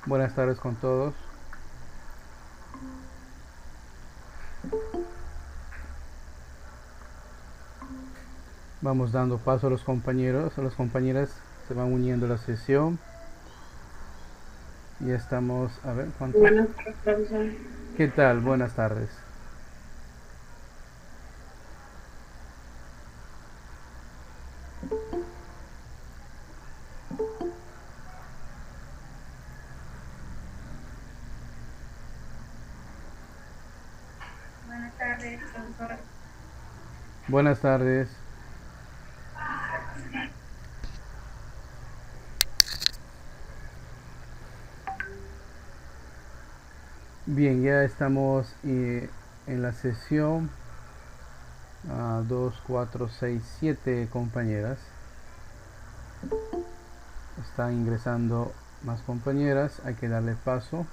Buenas tardes con todos. Vamos dando paso a los compañeros, a las compañeras se van uniendo a la sesión. Ya estamos, a ver, ¿cuántos? Buenas tardes, profesor. ¿Qué tal? Buenas tardes. Buenas tardes, profesor. Buenas tardes. Bien, ya estamos en la sesión 2, 4, 6, 7 compañeras. Están ingresando más compañeras, hay que darle paso.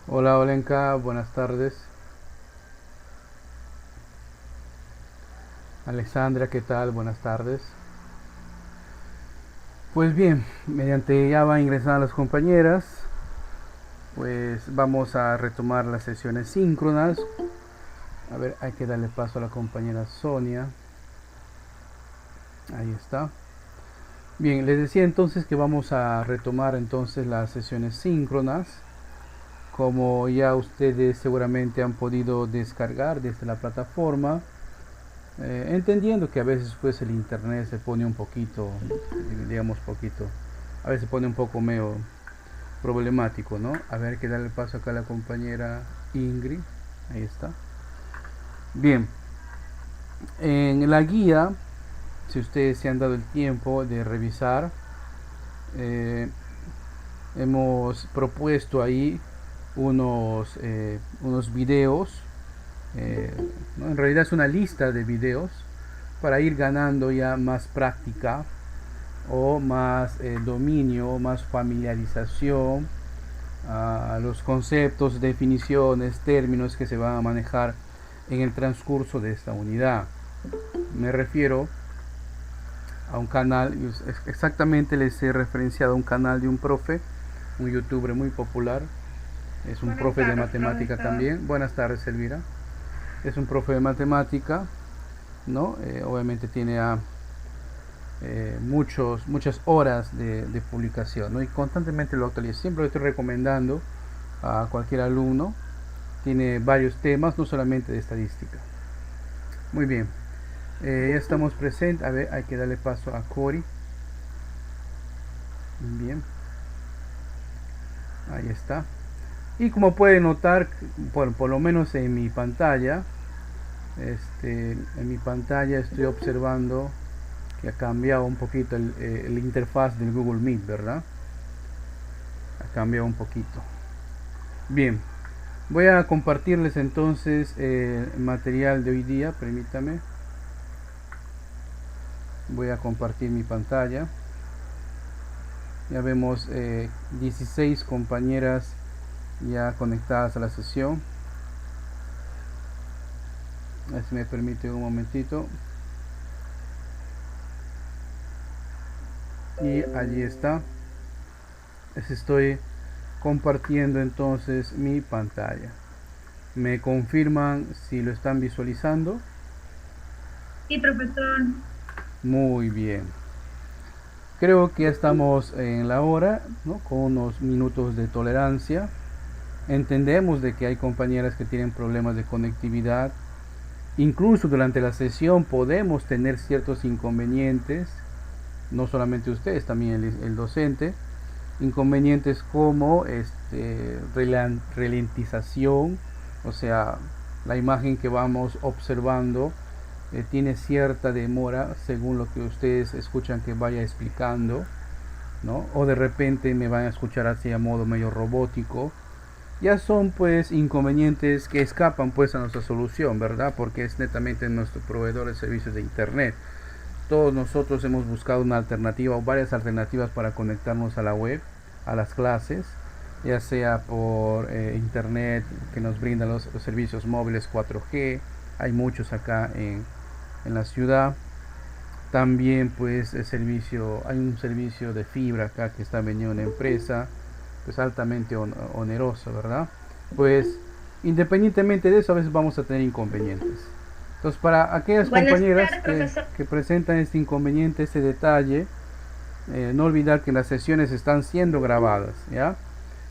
Hola Olenka, buenas tardes. Alexandra, ¿qué tal? Buenas tardes. Pues bien, mediante ya van ingresando las compañeras, pues vamos a retomar las sesiones síncronas. A ver, hay que darle paso a la compañera Sonia. Ahí está. Bien, les decía entonces que vamos a retomar entonces las sesiones síncronas. Como ya ustedes seguramente han podido descargar desde la plataforma, entendiendo que a veces pues el internet se pone un poquito, digamos poquito, a veces se pone un poco medio problemático, ¿no? A ver, hay que darle paso acá a la compañera Ingrid. Ahí está. Bien, en la guía, si ustedes se han dado el tiempo de revisar, eh, hemos propuesto ahí unos videos, ¿no? En realidad es una lista de videos para ir ganando ya más práctica o más dominio, más familiarización a los conceptos, definiciones, términos que se van a manejar en el transcurso de esta unidad. Me refiero a un canal, exactamente les he referenciado a un canal de un profe, un youtuber muy popular, es un Buenas profe de tardes, matemática profesor. también. Buenas tardes, Elvira. Es un profe de matemática, ¿no? Obviamente tiene muchas horas de publicación, ¿no? Y constantemente lo actualiza. Siempre lo estoy recomendando a cualquier alumno. Tiene varios temas, no solamente de estadística. Muy bien. Ya estamos presentes. A ver, hay que darle paso a Cori. Bien, ahí está. Y como pueden notar, por lo menos en mi pantalla, en mi pantalla estoy observando que ha cambiado un poquito el interfaz del Google Meet, ¿verdad? Ha cambiado un poquito. Bien, voy a compartirles entonces el material de hoy día, permítame. Voy a compartir mi pantalla. Ya vemos 16 compañeras ya conectadas a la sesión. A ver si me permite un momentito. Y allí está. Les estoy compartiendo entonces mi pantalla. ¿Me confirman si lo están visualizando? Sí, profesor. Muy bien. Creo que ya estamos en la hora, ¿no? Con unos minutos de tolerancia. Entendemos de que hay compañeras que tienen problemas de conectividad. Incluso durante la sesión podemos tener ciertos inconvenientes, no solamente ustedes, también el docente. Inconvenientes como ralentización, o sea, la imagen que vamos observando tiene cierta demora según lo que ustedes escuchan que vaya explicando, ¿no? O de repente me van a escuchar así a modo medio robótico. Ya son pues inconvenientes que escapan pues a nuestra solución, ¿verdad? Porque es netamente nuestro proveedor de servicios de internet. Todos nosotros hemos buscado una alternativa o varias alternativas para conectarnos a la web, a las clases, ya sea por internet que nos brindan los servicios móviles 4G. Hay muchos acá en la ciudad. También pues hay un servicio de fibra acá que está vendiendo una empresa, pues altamente oneroso, ¿verdad? Pues independientemente de eso, a veces vamos a tener inconvenientes. Entonces, para aquellas compañeras que presentan este inconveniente, este detalle, no olvidar que las sesiones están siendo grabadas, ¿ya?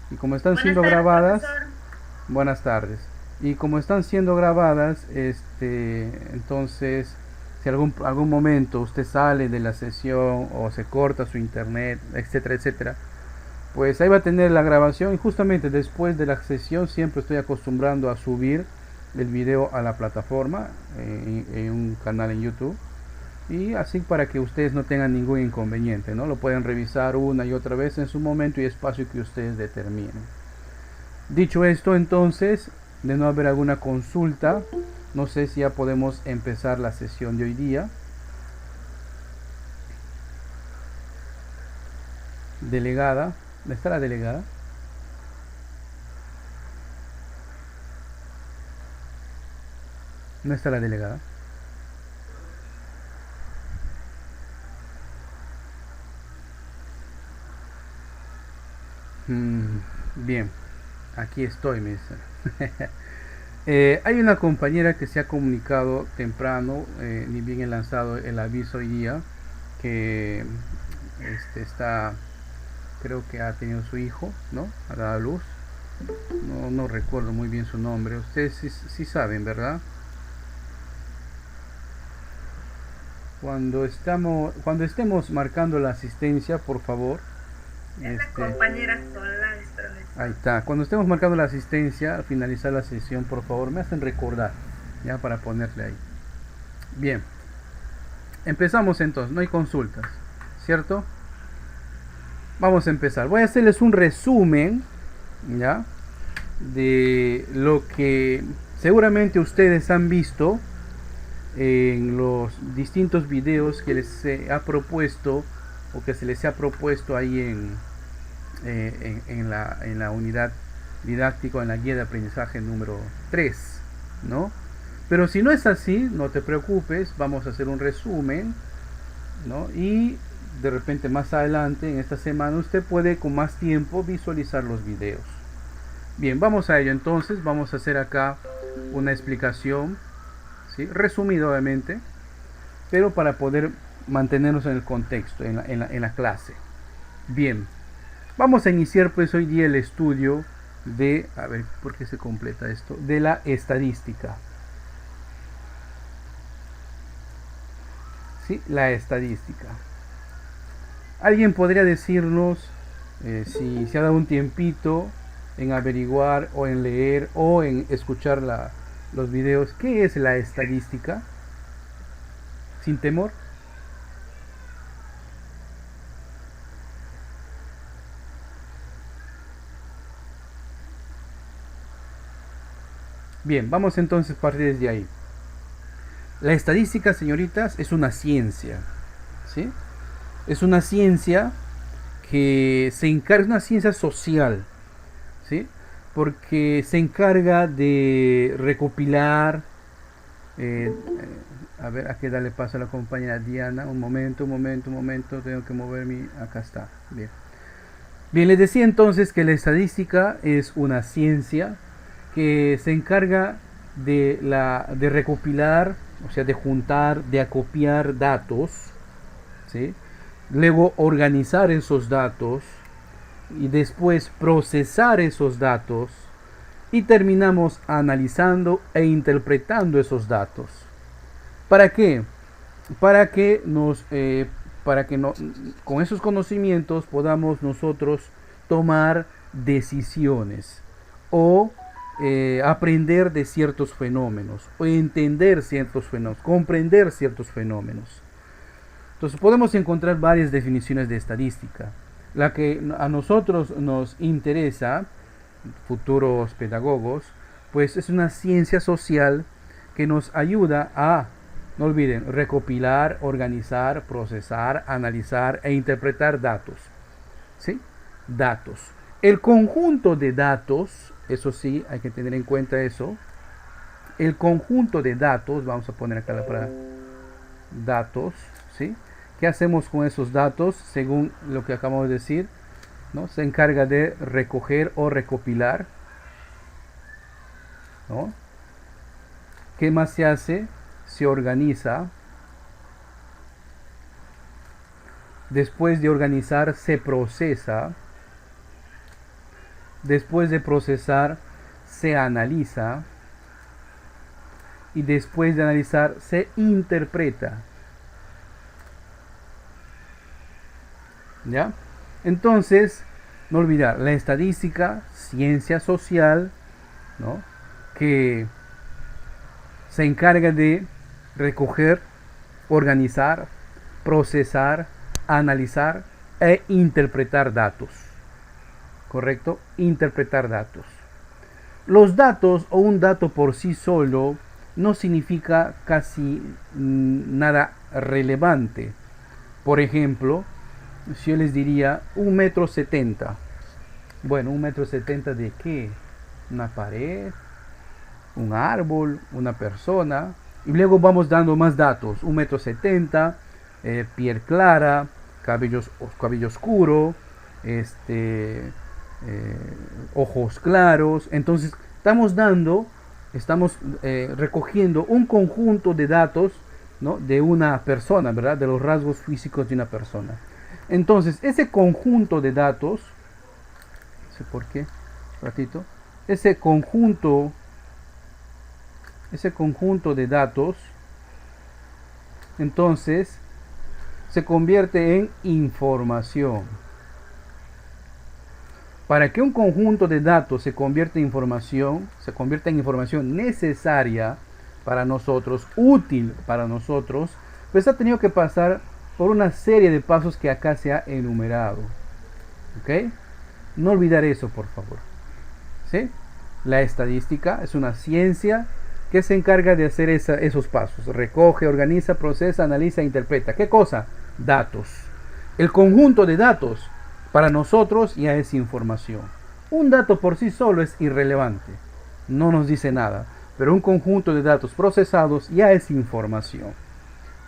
Y como están siendo grabadas, buenas tardes. Y como están siendo grabadas, entonces, si algún momento usted sale de la sesión o se corta su internet, etcétera, etcétera, pues ahí va a tener la grabación. Y justamente después de la sesión siempre estoy acostumbrando a subir el video a la plataforma en un canal en YouTube, y así para que ustedes no tengan ningún inconveniente, ¿no? Lo pueden revisar una y otra vez en su momento y espacio que ustedes determinen. Dicho esto, entonces, de no haber alguna consulta, no sé si ya podemos empezar la sesión de hoy día. Delegada, ¿dónde está la delegada? ¿No está la delegada? Bien, aquí estoy, me dice. Hay una compañera que se ha comunicado temprano, ni bien he lanzado el aviso hoy día, que creo que ha tenido su hijo, ¿no? Ha dado a luz. No recuerdo muy bien su nombre. Ustedes sí saben, ¿verdad? Cuando estemos marcando la asistencia, por favor. Compañera Solange. Ahí está. Cuando estemos marcando la asistencia, al finalizar la sesión, por favor, me hacen recordar, ya, para ponerle ahí. Bien. Empezamos entonces. No hay consultas, ¿cierto? Vamos a empezar. Voy a hacerles un resumen, ya, de lo que seguramente ustedes han visto en los distintos videos que les ha propuesto o que se les ha propuesto ahí en la unidad didáctica, en la guía de aprendizaje número 3, ¿no? Pero si no es así, no te preocupes, vamos a hacer un resumen, ¿no? Y de repente más adelante en esta semana usted puede con más tiempo visualizar los videos. Bien, vamos a ello entonces. Vamos a hacer acá una explicación, ¿sí? Resumida obviamente, pero para poder mantenernos en el contexto, en la clase. Bien, vamos a iniciar pues hoy día el estudio de, a ver, ¿por qué se completa esto? De la estadística. ¿Sí? La estadística. ¿Alguien podría decirnos si se ha dado un tiempito en averiguar o en leer o en escuchar los videos? ¿Qué es la estadística? Sin temor. Bien, vamos entonces a partir desde ahí. La estadística, señoritas, es una ciencia, ¿sí? Es una ciencia que se encarga, es una ciencia social, ¿sí? Porque se encarga de recopilar, a ver, aquí darle paso a la compañera Diana, un momento, tengo que mover acá está, bien. Bien, les decía entonces que la estadística es una ciencia que se encarga de recopilar, o sea, de juntar, de acopiar datos, ¿sí? Luego organizar esos datos y después procesar esos datos y terminamos analizando e interpretando esos datos. ¿Para qué? Para que nos para que con esos conocimientos podamos nosotros tomar decisiones o aprender de ciertos fenómenos o entender ciertos fenómenos, comprender ciertos fenómenos. Entonces podemos encontrar varias definiciones de estadística. La que a nosotros nos interesa, futuros pedagogos, pues es una ciencia social que nos ayuda a, no olviden, recopilar, organizar, procesar, analizar e interpretar datos. ¿Sí? Datos. El conjunto de datos, eso sí, hay que tener en cuenta eso. El conjunto de datos, vamos a poner acá la palabra datos, ¿sí? ¿Qué hacemos con esos datos? Según lo que acabamos de decir, ¿no? Se encarga de recoger o recopilar, ¿no? ¿Qué más se hace? Se organiza. Después de organizar, se procesa. Después de procesar, se analiza. Y después de analizar, se interpreta. ¿Ya? Entonces, no olvidar, la estadística, ciencia social, ¿no? Que se encarga de recoger, organizar, procesar, analizar e interpretar datos. ¿Correcto? Interpretar datos. Los datos o un dato por sí solo no significa casi nada relevante. Por ejemplo, si yo les diría 1,70 m. Bueno, 1,70 m ¿de qué? Una pared, un árbol, una persona. Y luego vamos dando más datos. 1,70 m, piel clara, cabello oscuro, ojos claros. Entonces estamos recogiendo un conjunto de datos, ¿no? De una persona, ¿verdad? De los rasgos físicos de una persona. Entonces, ese conjunto de datos, no sé por qué, ratito, ese conjunto de datos, entonces, se convierte en información. Para que un conjunto de datos se convierta en información necesaria para nosotros, útil para nosotros, pues ha tenido que pasar por una serie de pasos que acá se ha enumerado. ¿Ok? No olvidar eso, por favor. ¿Sí? La estadística es una ciencia que se encarga de hacer esos pasos. Recoge, organiza, procesa, analiza e interpreta. ¿Qué cosa? Datos. El conjunto de datos para nosotros ya es información. Un dato por sí solo es irrelevante. No nos dice nada. Pero un conjunto de datos procesados ya es información.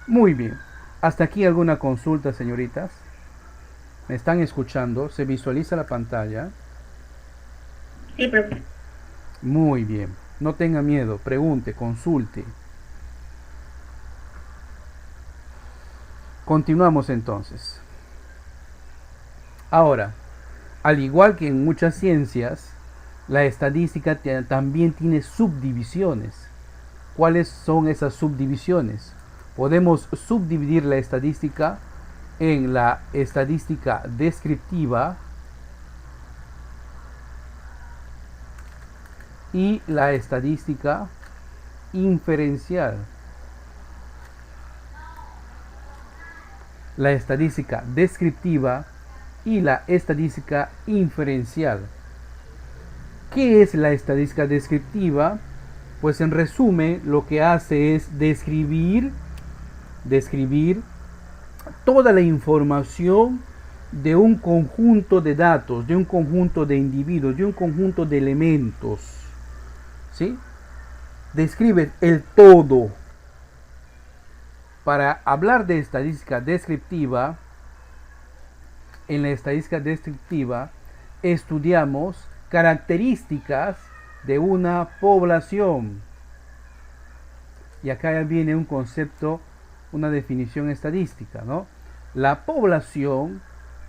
Muy bien. ¿Hasta aquí alguna consulta, señoritas? ¿Me están escuchando? ¿Se visualiza la pantalla? Sí, profe. Muy bien. No tenga miedo. Pregunte, consulte. Continuamos entonces. Ahora, al igual que en muchas ciencias, la estadística también tiene subdivisiones. ¿Cuáles son esas subdivisiones? Podemos subdividir la estadística en la estadística descriptiva y la estadística inferencial. La estadística descriptiva y la estadística inferencial. ¿Qué es la estadística descriptiva? Pues en resumen lo que hace es describir toda la información de un conjunto de datos, de un conjunto de individuos, de un conjunto de elementos. ¿Sí? Describe el todo. Para hablar de estadística descriptiva, en la estadística descriptiva estudiamos características de una población. Y acá ya viene un concepto, una definición estadística, ¿no? La población,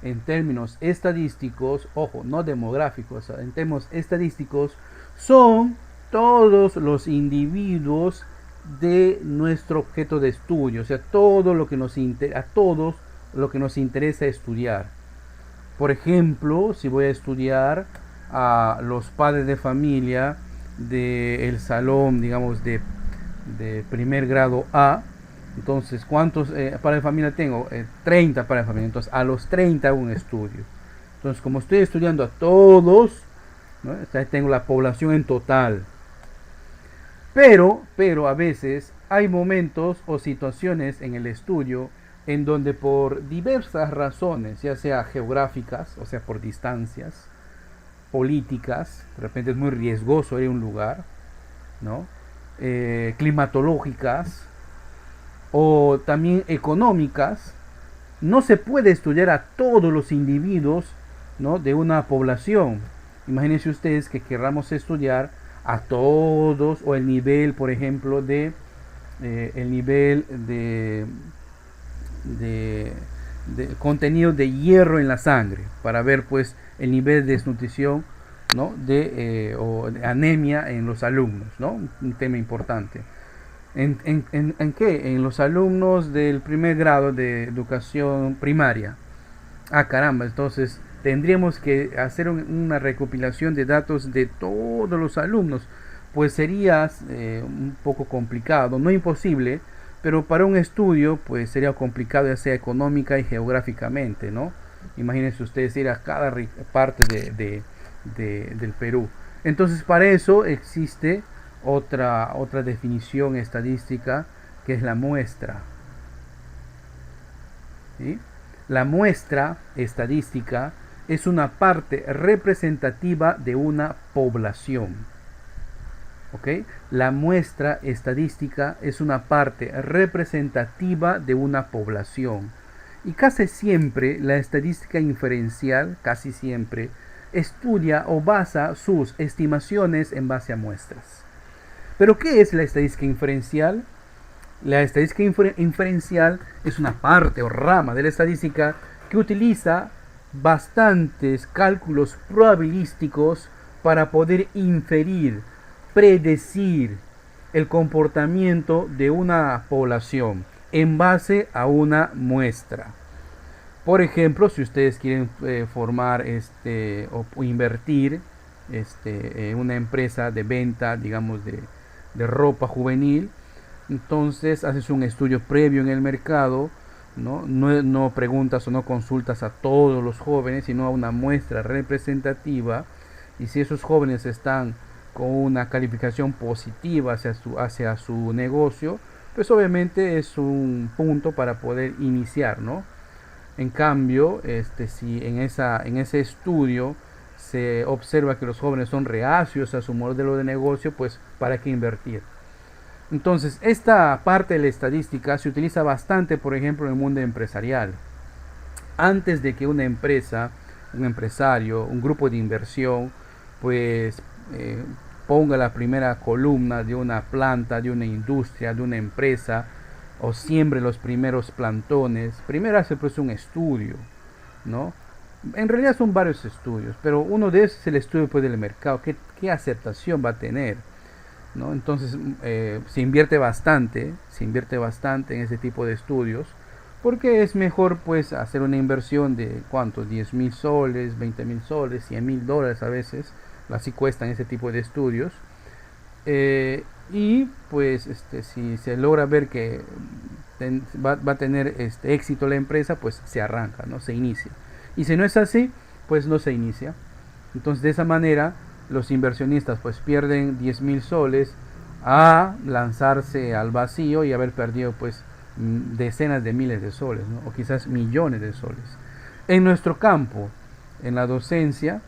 en términos estadísticos, ojo, no demográficos, en términos estadísticos, son todos los individuos de nuestro objeto de estudio, o sea, todo lo que nos interesa, a todos lo que nos interesa estudiar. Por ejemplo, si voy a estudiar a los padres de familia del salón, digamos, de primer grado A, entonces, ¿cuántos padres de familia tengo? 30 padres de familia. Entonces, a los 30 hago un estudio. Entonces, como estoy estudiando a todos, ¿no? Tengo la población en total. Pero a veces hay momentos o situaciones en el estudio en donde por diversas razones, ya sea geográficas, o sea por distancias, políticas, de repente es muy riesgoso ir a un lugar, ¿no? Climatológicas o también económicas, no se puede estudiar a todos los individuos, ¿no? De una población. Imagínense ustedes que querramos estudiar a todos o el nivel, por ejemplo, el nivel de, de contenido de hierro en la sangre para ver pues el nivel de desnutrición, ¿no? O de anemia en los alumnos, ¿no? Un tema importante. ¿En qué? En los alumnos del primer grado de educación primaria. Ah, caramba, entonces tendríamos que hacer una recopilación de datos de todos los alumnos, pues sería un poco complicado, no imposible, pero para un estudio pues sería complicado ya sea económica y geográficamente, ¿no? Imagínense ustedes ir a cada parte del Perú. Entonces para eso existe otra definición estadística que es la muestra. ¿Sí? La muestra estadística es una parte representativa de una población. ¿Ok? La muestra estadística es una parte representativa de una población. Y casi siempre la estadística inferencial, casi siempre, estudia o basa sus estimaciones en base a muestras. ¿Pero qué es la estadística inferencial? La estadística inferencial es una parte o rama de la estadística que utiliza bastantes cálculos probabilísticos para poder inferir, predecir el comportamiento de una población en base a una muestra. Por ejemplo, si ustedes quieren formar o invertir en una empresa de venta, digamos, de ropa juvenil, entonces haces un estudio previo en el mercado, no preguntas o no consultas a todos los jóvenes, sino a una muestra representativa. Y si esos jóvenes están con una calificación positiva hacia su negocio, pues obviamente es un punto para poder iniciar, ¿no? En cambio, si en ese estudio se observa que los jóvenes son reacios a su modelo de negocio, pues ¿para qué invertir? Entonces, esta parte de la estadística se utiliza bastante, por ejemplo, en el mundo empresarial. Antes de que una empresa, un empresario, un grupo de inversión, pues ponga la primera columna de una planta, de una industria, de una empresa, o siembre los primeros plantones, primero hace pues un estudio, ¿no? En realidad son varios estudios, pero uno de esos es el estudio pues, del mercado, qué aceptación va a tener, ¿no? Entonces se invierte bastante en ese tipo de estudios, porque es mejor pues hacer una inversión de ¿cuántos? 10.000 soles, 20.000 soles, $100.000 a veces, así cuestan ese tipo de estudios. Y pues si se logra ver que va a tener éxito la empresa, pues se arranca, ¿no? Se inicia. Y si no es así, pues no se inicia. Entonces de esa manera los inversionistas pues pierden 10.000 soles a lanzarse al vacío y haber perdido pues decenas de miles de soles, ¿no? O quizás millones de soles. En nuestro campo, en la docencia,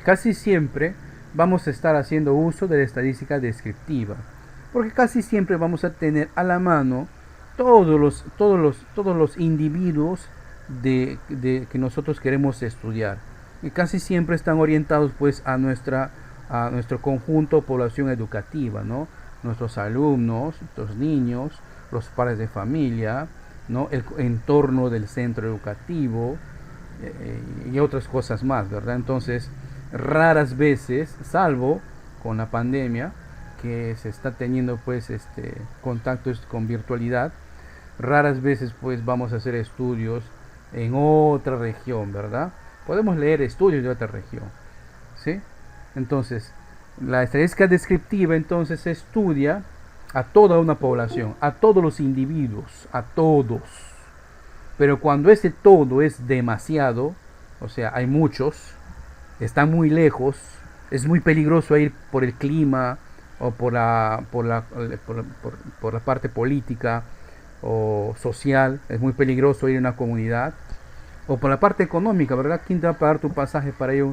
casi siempre vamos a estar haciendo uso de la estadística descriptiva, porque casi siempre vamos a tener a la mano todos los individuos que nosotros queremos estudiar, y casi siempre están orientados pues a nuestro conjunto de población educativa, ¿no? Nuestros alumnos, nuestros niños, los padres de familia, ¿no? El entorno del centro educativo y otras cosas más, ¿verdad? Entonces, raras veces, salvo con la pandemia, que se está teniendo pues contactos con virtualidad, raras veces pues vamos a hacer estudios en otra región, ¿verdad? Podemos leer estudios de otra región, ¿sí? Entonces, la estadística descriptiva entonces estudia a toda una población, a todos los individuos, a todos. Pero cuando ese todo es demasiado, o sea, hay muchos, están muy lejos, es muy peligroso ir por el clima o por la parte política o social, es muy peligroso ir a una comunidad, o por la parte económica, ¿verdad? ¿Quién te va a pagar tu pasaje para ir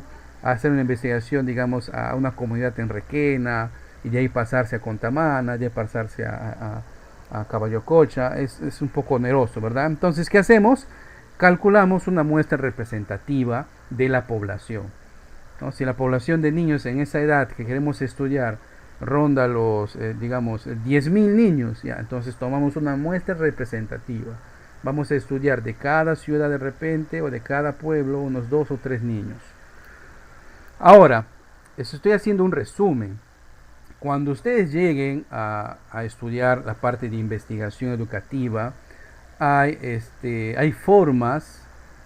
a hacer una investigación, digamos, a una comunidad en Requena y de ahí pasarse a Contamana, de ahí pasarse a Caballo Cocha? Es un poco oneroso, ¿verdad? Entonces, ¿qué hacemos? Calculamos una muestra representativa de la población, ¿no? Si la población de niños en esa edad que queremos estudiar ronda los, digamos, 10.000 niños, ya, entonces tomamos una muestra representativa. Vamos a estudiar de cada ciudad de repente o de cada pueblo unos 2 o 3 niños. Ahora, estoy haciendo un resumen. Cuando ustedes lleguen a estudiar la parte de investigación educativa, hay formas,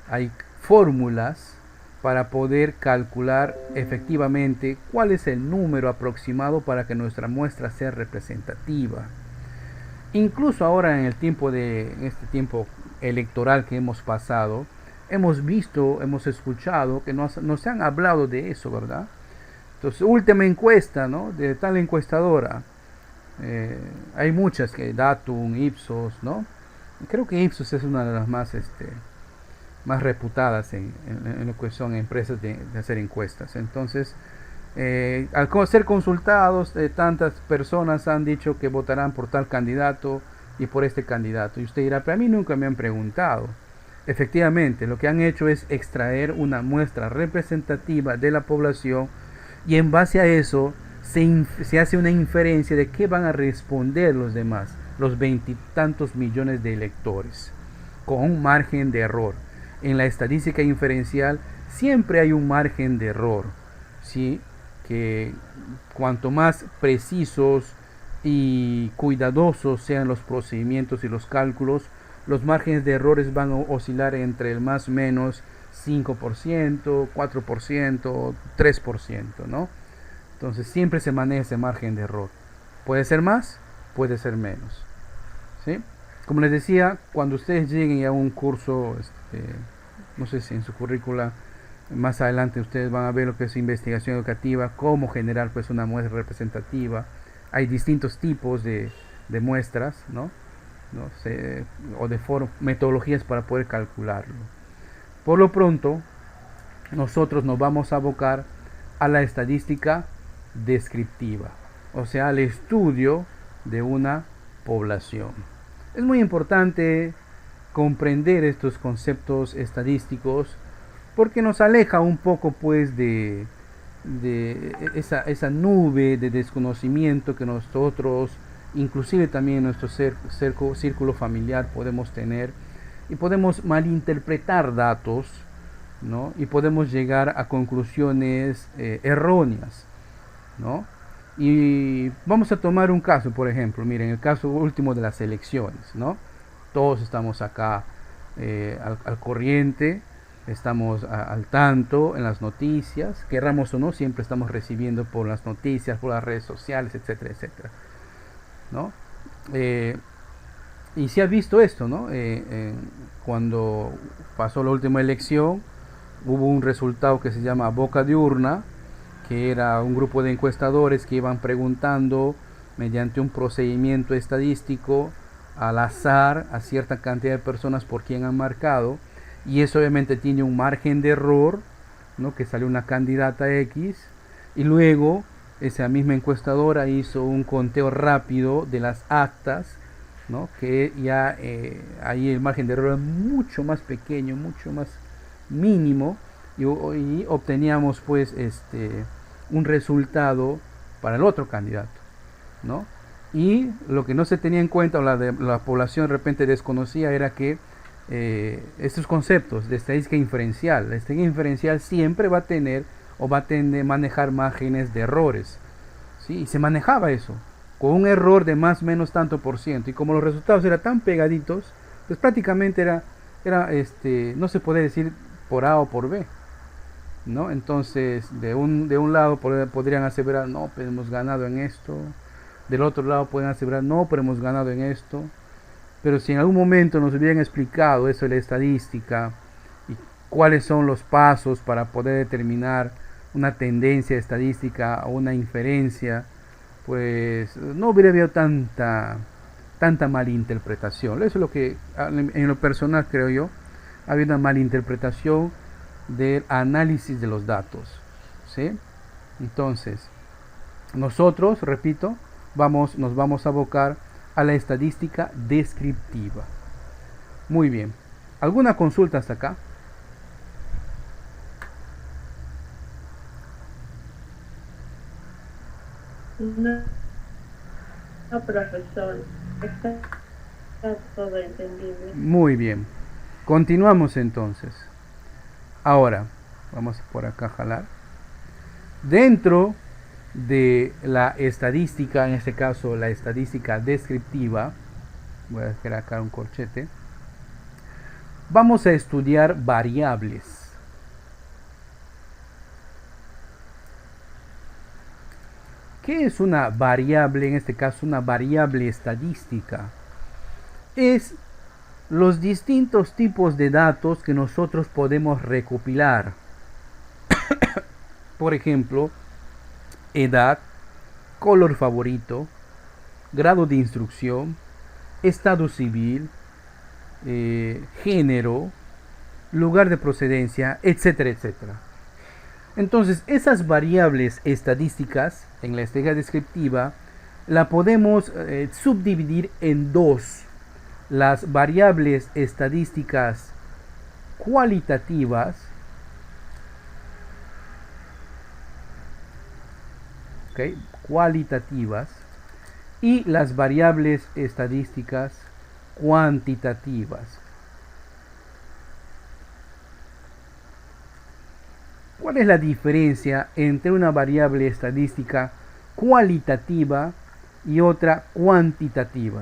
hay fórmulas para poder calcular efectivamente cuál es el número aproximado para que nuestra muestra sea representativa. Incluso ahora en este tiempo electoral que hemos pasado, hemos visto, hemos escuchado que nos han hablado de eso, ¿verdad? Entonces, última encuesta, ¿no? De tal encuestadora. Hay muchas, que Datum, Ipsos, ¿no? Creo que Ipsos es una de las más reputadas en lo que son empresas de hacer encuestas. Entonces, al ser consultados, tantas personas han dicho que votarán por tal candidato y por este candidato. Y usted dirá, pero a mí nunca me han preguntado. Efectivamente, lo que han hecho es extraer una muestra representativa de la población y en base a eso se hace una inferencia de qué van a responder los demás, los 20 y tantos millones de electores, con un margen de error. En la estadística inferencial siempre hay un margen de error, ¿sí? Que cuanto más precisos y cuidadosos sean los procedimientos y los cálculos, los márgenes de errores van a oscilar entre el más o menos 5%, 4%, 3%, ¿no? Entonces siempre se maneja ese margen de error. Puede ser más, puede ser menos, ¿sí? Como les decía, cuando ustedes lleguen a un curso, no sé si en su currícula más adelante ustedes van a ver lo que es investigación educativa, cómo generar pues una muestra representativa. Hay distintos tipos de muestras, ¿no? O de metodologías para poder calcularlo. Por lo pronto, nosotros nos vamos a abocar a la estadística descriptiva, o sea, al estudio de una población. Es muy importante comprender estos conceptos estadísticos porque nos aleja un poco pues de esa nube de desconocimiento que nosotros, inclusive también en nuestro círculo familiar, podemos tener, y podemos malinterpretar datos, ¿no? Y podemos llegar a conclusiones erróneas, ¿no? Y vamos a tomar un caso, por ejemplo, miren, el caso último de las elecciones, ¿no? Todos estamos acá al corriente, estamos al tanto en las noticias, querramos o no, siempre estamos recibiendo por las noticias, por las redes sociales, etcétera, etcétera, ¿no? Y se ha visto esto, ¿no? Cuando pasó la última elección, hubo un resultado que se llama boca de urna, que era un grupo de encuestadores que iban preguntando mediante un procedimiento estadístico al azar a cierta cantidad de personas por quien han marcado, y eso obviamente tiene un margen de error, ¿no? Que salió una candidata X, y luego esa misma encuestadora hizo un conteo rápido de las actas, ¿no? Que ya ahí el margen de error es mucho más pequeño, mucho más mínimo, y obteníamos pues un resultado para el otro candidato, ¿no? Y lo que no se tenía en cuenta, o la población de repente desconocía, era que estos conceptos de estadística inferencial, la estadística inferencial siempre va a tener o va a tender a manejar márgenes de errores, ¿sí? Y se manejaba eso. con un error de más o menos tanto por ciento. Y como los resultados eran tan pegaditos, pues prácticamente no se puede decir por A o por B, ¿no? Entonces, de un lado podrían aseverar, no, pero hemos ganado en esto. Del otro lado pueden aseverar, no, pero hemos ganado en esto. Pero si en algún momento nos hubieran explicado eso de la estadística y cuáles son los pasos para poder determinar una tendencia estadística o una inferencia, pues no hubiera habido tanta malinterpretación. Eso es lo que en lo personal creo yo, ha habido una malinterpretación del análisis de los datos, ¿sí? Entonces, nosotros, repito, nos vamos a abocar a la estadística descriptiva. Muy bien. ¿Alguna consulta hasta acá? No, no, profesor. Está todo entendible. Muy bien. Continuamos entonces. Ahora, vamos por acá a jalar. Dentro de la estadística, en este caso la estadística descriptiva, voy a dejar acá un corchete, vamos a estudiar variables. ¿Qué es una variable? En este caso, una variable estadística. Es los distintos tipos de datos que nosotros podemos recopilar. Por ejemplo, edad, color favorito, grado de instrucción, estado civil, género, lugar de procedencia, etcétera, etcétera. Entonces, esas variables estadísticas en la estadística descriptiva la podemos subdividir en dos: las variables estadísticas cualitativas, cualitativas, y las variables estadísticas cuantitativas. ¿Cuál es la diferencia entre una variable estadística cualitativa y otra cuantitativa?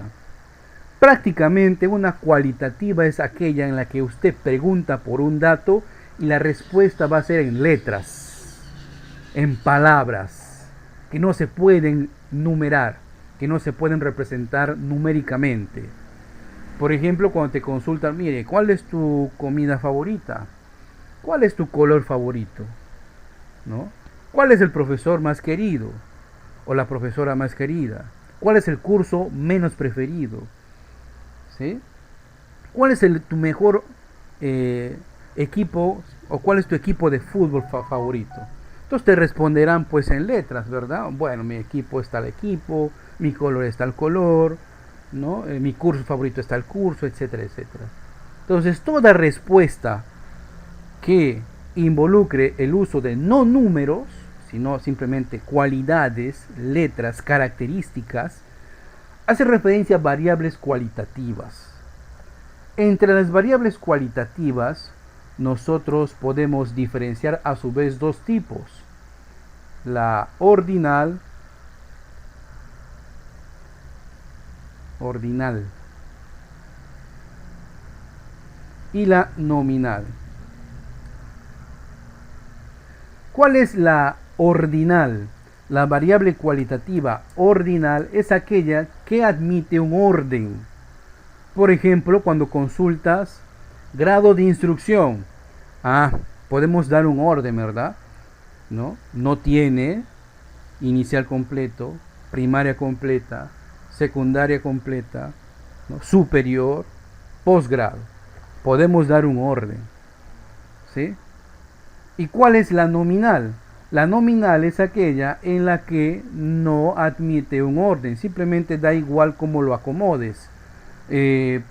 Prácticamente una cualitativa es aquella en la que usted pregunta por un dato y la respuesta va a ser en letras, en palabras, que no se pueden numerar, que no se pueden representar numéricamente. Por ejemplo, cuando te consultan, mire, ¿cuál es tu comida favorita? ¿Cuál es tu color favorito? ¿No? ¿Cuál es el profesor más querido? ¿O la profesora más querida? ¿Cuál es el curso menos preferido? ¿Sí? ¿Cuál es tu mejor equipo, o cuál es tu equipo de fútbol favorito? Entonces te responderán pues en letras, ¿verdad? Bueno, mi equipo está el equipo, mi color está el color, ¿no? Mi curso favorito está el curso, etcétera, etcétera. Entonces toda respuesta que involucre el uso de no números, sino simplemente cualidades, letras, características, hace referencia a variables cualitativas. Entre las variables cualitativas, nosotros podemos diferenciar a su vez dos tipos: la ordinal y la nominal. ¿Cuál es la ordinal? La variable cualitativa ordinal es aquella que admite un orden. Por ejemplo, cuando consultas grado de instrucción, podemos dar un orden, ¿verdad? No tiene inicial completo, primaria completa, secundaria completa, ¿no? Superior, posgrado. Podemos dar un orden, ¿sí? ¿Y cuál es la nominal? La nominal es aquella en la que no admite un orden, simplemente da igual cómo lo acomodes.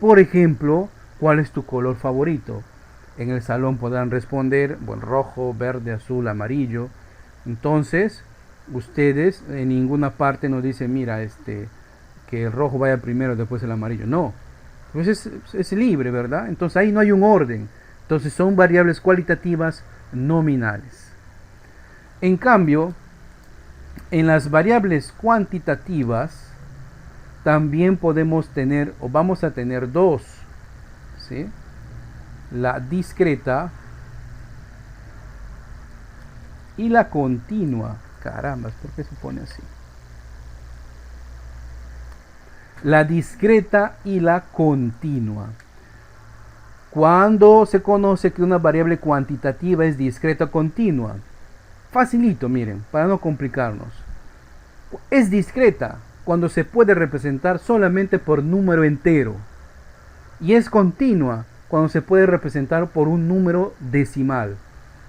Por ejemplo, ¿cuál es tu color favorito? En el salón podrán responder, bueno, rojo, verde, azul, amarillo. Entonces, ustedes en ninguna parte nos dicen, mira, que el rojo vaya primero, después el amarillo. No, pues es libre, ¿verdad? Entonces ahí no hay un orden. Entonces son variables cualitativas nominales. En cambio, En las variables cuantitativas también podemos tener o vamos a tener dos, ¿sí? La discreta y la continua. Caramba, ¿por qué se pone así? La discreta y la continua. ¿Cuándo se conoce que una variable cuantitativa es discreta o continua? Facilito, miren, para no complicarnos. Es discreta cuando se puede representar solamente por número entero. Y es continua cuando se puede representar por un número decimal.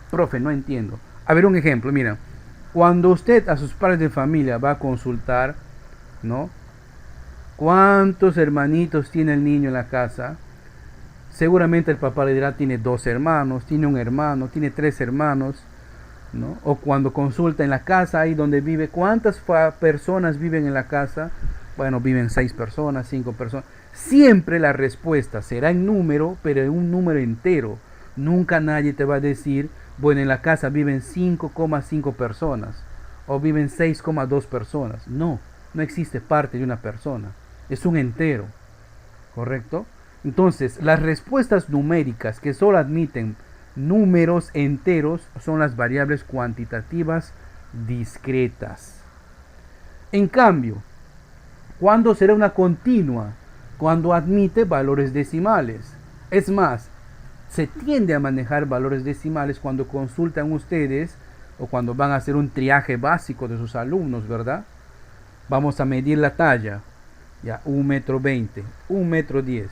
Profe, no entiendo. A ver un ejemplo, mira. Cuando usted a sus padres de familia va a consultar, ¿no? ¿Cuántos hermanitos tiene el niño en la casa? Seguramente el papá le dirá, tiene 2 hermanos, tiene un hermano, tiene 3 hermanos, ¿no? O cuando consulta en la casa ahí donde vive, ¿cuántas personas viven en la casa? Bueno, viven 6 personas, 5 personas. Siempre la respuesta será en número, pero en un número entero. Nunca nadie te va a decir, bueno, en la casa viven 5,5 personas o viven 6,2 personas. No, no existe parte de una persona. Es un entero, ¿correcto? Entonces, las respuestas numéricas que solo admiten números enteros son las variables cuantitativas discretas. En cambio, ¿cuándo será una continua? Cuando admite valores decimales. Es más, se tiende a manejar valores decimales cuando consultan ustedes o cuando van a hacer un triaje básico de sus alumnos, ¿verdad? Vamos a medir la talla. Ya, 1,20 m, 1,10 m,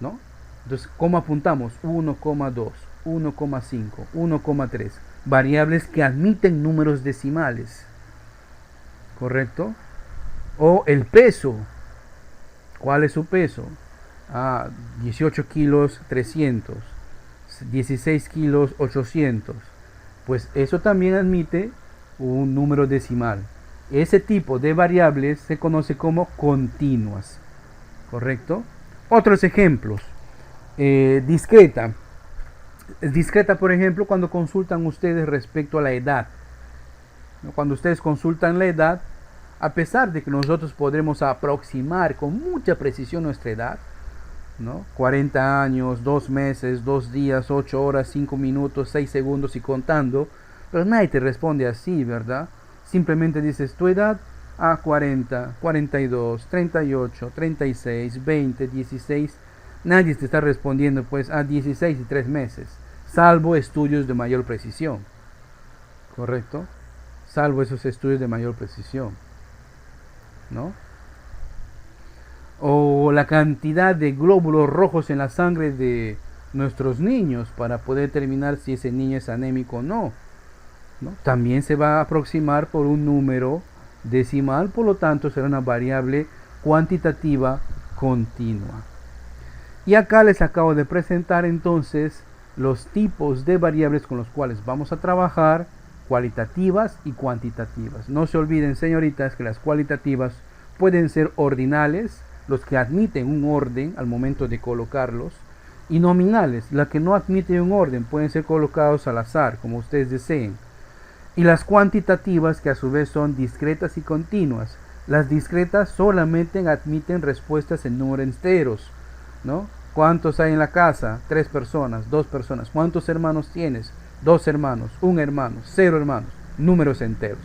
¿no? Entonces, ¿cómo apuntamos? 1,2, 1,5, 1,3. Variables que admiten números decimales. ¿Correcto? O el peso. ¿Cuál es su peso? 18 kilos 300, 16 kilos 800. Pues eso también admite un número decimal. Ese tipo de variables se conoce como continuas. ¿Correcto? Otros ejemplos. Discreta. Discreta, por ejemplo, cuando consultan ustedes respecto a la edad. Cuando ustedes consultan la edad, a pesar de que nosotros podremos aproximar con mucha precisión nuestra edad, ¿no? 40 años, 2 meses, 2 días, 8 horas, 5 minutos, 6 segundos y contando, pero nadie te responde así, ¿verdad? Simplemente dices tu edad a 40, 42, 38, 36, 20, 16. Nadie te está respondiendo pues a 16 y 3 meses, salvo estudios de mayor precisión. ¿Correcto? Salvo esos estudios de mayor precisión, ¿no? O la cantidad de glóbulos rojos en la sangre de nuestros niños para poder determinar si ese niño es anémico o no, ¿no? También se va a aproximar por un número decimal, por lo tanto será una variable cuantitativa continua. Y acá les acabo de presentar entonces los tipos de variables con los cuales vamos a trabajar, cualitativas y cuantitativas. No se olviden, señoritas, que las cualitativas pueden ser ordinales, los que admiten un orden al momento de colocarlos, y nominales, las que no admiten un orden, pueden ser colocados al azar, como ustedes deseen. Y las cuantitativas, que a su vez son discretas y continuas. Las discretas solamente admiten respuestas en números enteros, ¿no? ¿Cuántos hay en la casa? 3 personas, 2 personas. ¿Cuántos hermanos tienes? 2 hermanos, 1 hermano, 0 hermanos. Números enteros,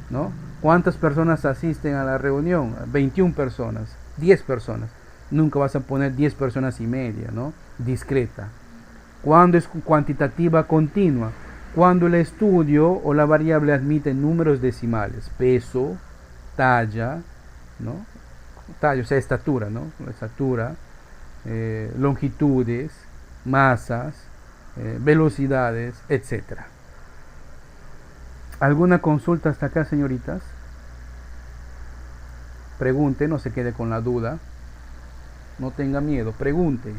¿no? ¿Cuántas personas asisten a la reunión? 21 personas, 10 personas. Nunca vas a poner 10 personas y media, ¿no? Discreta. ¿Cuándo es cuantitativa continua? Cuando el estudio o la variable admite números decimales. Peso, talla, ¿no? Talla, o sea, estatura, ¿no? Estatura, longitudes, masas, velocidades, etc. ¿Alguna consulta hasta acá, señoritas? Pregunte, no se quede con la duda. No tenga miedo, pregunte.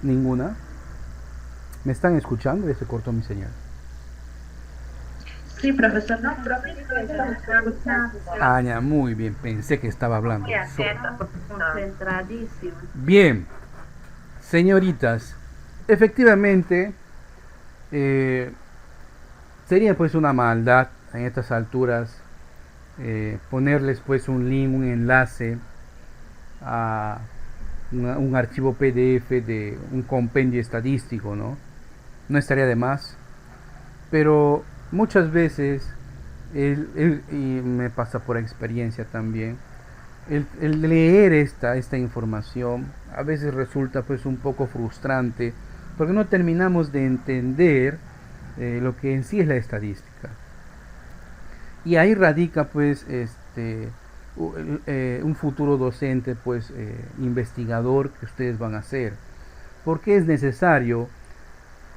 ¿Ninguna? ¿Me están escuchando? Ya se cortó mi señal. Sí, profesor, no, profe, Ah, ya, muy bien, pensé que estaba hablando. concentradísimo. Bien, Señoritas, efectivamente, eh, sería pues una maldad en estas alturas ponerles pues un link, un enlace a un archivo PDF de un compendio estadístico, ¿no? No estaría de más, pero muchas veces, y me pasa por experiencia también, el leer esta información a veces resulta pues un poco frustrante porque no terminamos de entender lo que en sí es la estadística. Y ahí radica pues un futuro docente pues investigador que ustedes van a hacer, porque es necesario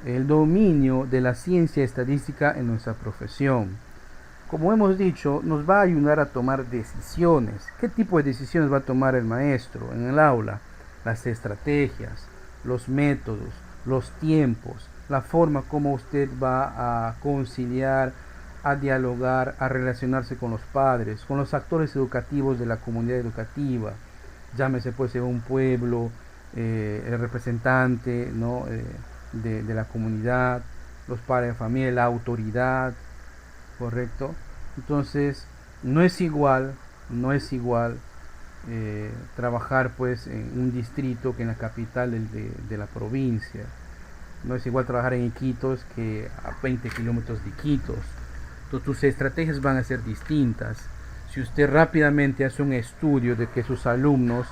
el dominio de la ciencia estadística en nuestra profesión. Como hemos dicho, nos va a ayudar a tomar decisiones. ¿Qué tipo de decisiones va a tomar el maestro en el aula? Las estrategias, los métodos, los tiempos, la forma como usted va a conciliar, a dialogar, a relacionarse con los padres, con los actores educativos de la comunidad educativa. Llámese pues en un pueblo, el representante, ¿no? De la comunidad, los padres de familia, la autoridad, correcto. Entonces no es igual trabajar pues en un distrito que en la capital de la provincia. No es igual trabajar en Iquitos que a 20 kilómetros de Iquitos. Entonces tus estrategias van a ser distintas. Si usted rápidamente hace un estudio de que sus alumnos,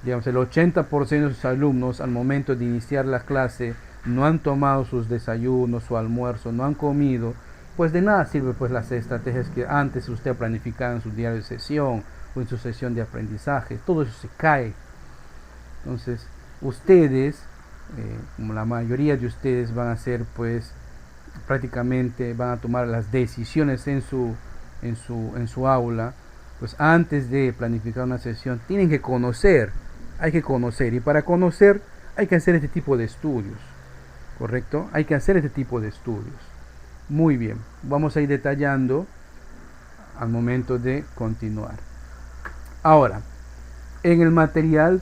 digamos el 80% de sus alumnos al momento de iniciar la clase no han tomado sus desayunos, su almuerzo, no han comido, pues de nada sirve pues las estrategias que antes usted planificaba en su diario de sesión o en su sesión de aprendizaje. Todo eso se cae. Entonces ustedes, como la mayoría de ustedes van a ser pues prácticamente van a tomar las decisiones en su aula, pues antes de planificar una sesión tienen que conocer, hay que conocer, y para conocer hay que hacer este tipo de estudios, ¿correcto? Hay que hacer este tipo de estudios. Muy bien, vamos a ir detallando al momento de continuar. Ahora, en el material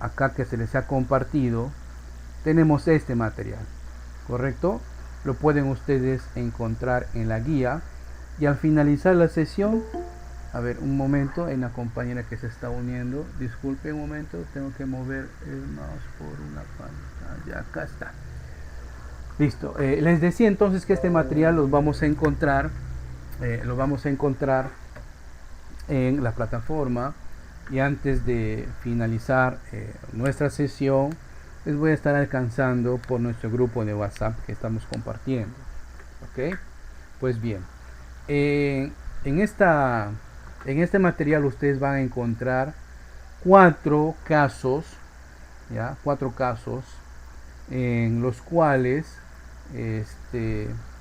acá que se les ha compartido, tenemos este material, ¿correcto? Lo pueden ustedes encontrar en la guía, y al finalizar la sesión, a ver, un momento, hay una compañera que se está uniendo, disculpe un momento, tengo que mover el mouse por una pantalla, acá está. Listo, les decía entonces que este material lo vamos a encontrar en la plataforma, y antes de finalizar nuestra sesión les voy a estar alcanzando por nuestro grupo de WhatsApp que estamos compartiendo. Ok, pues bien, en este material ustedes van a encontrar 4 casos, ¿ya? 4 casos en los cuales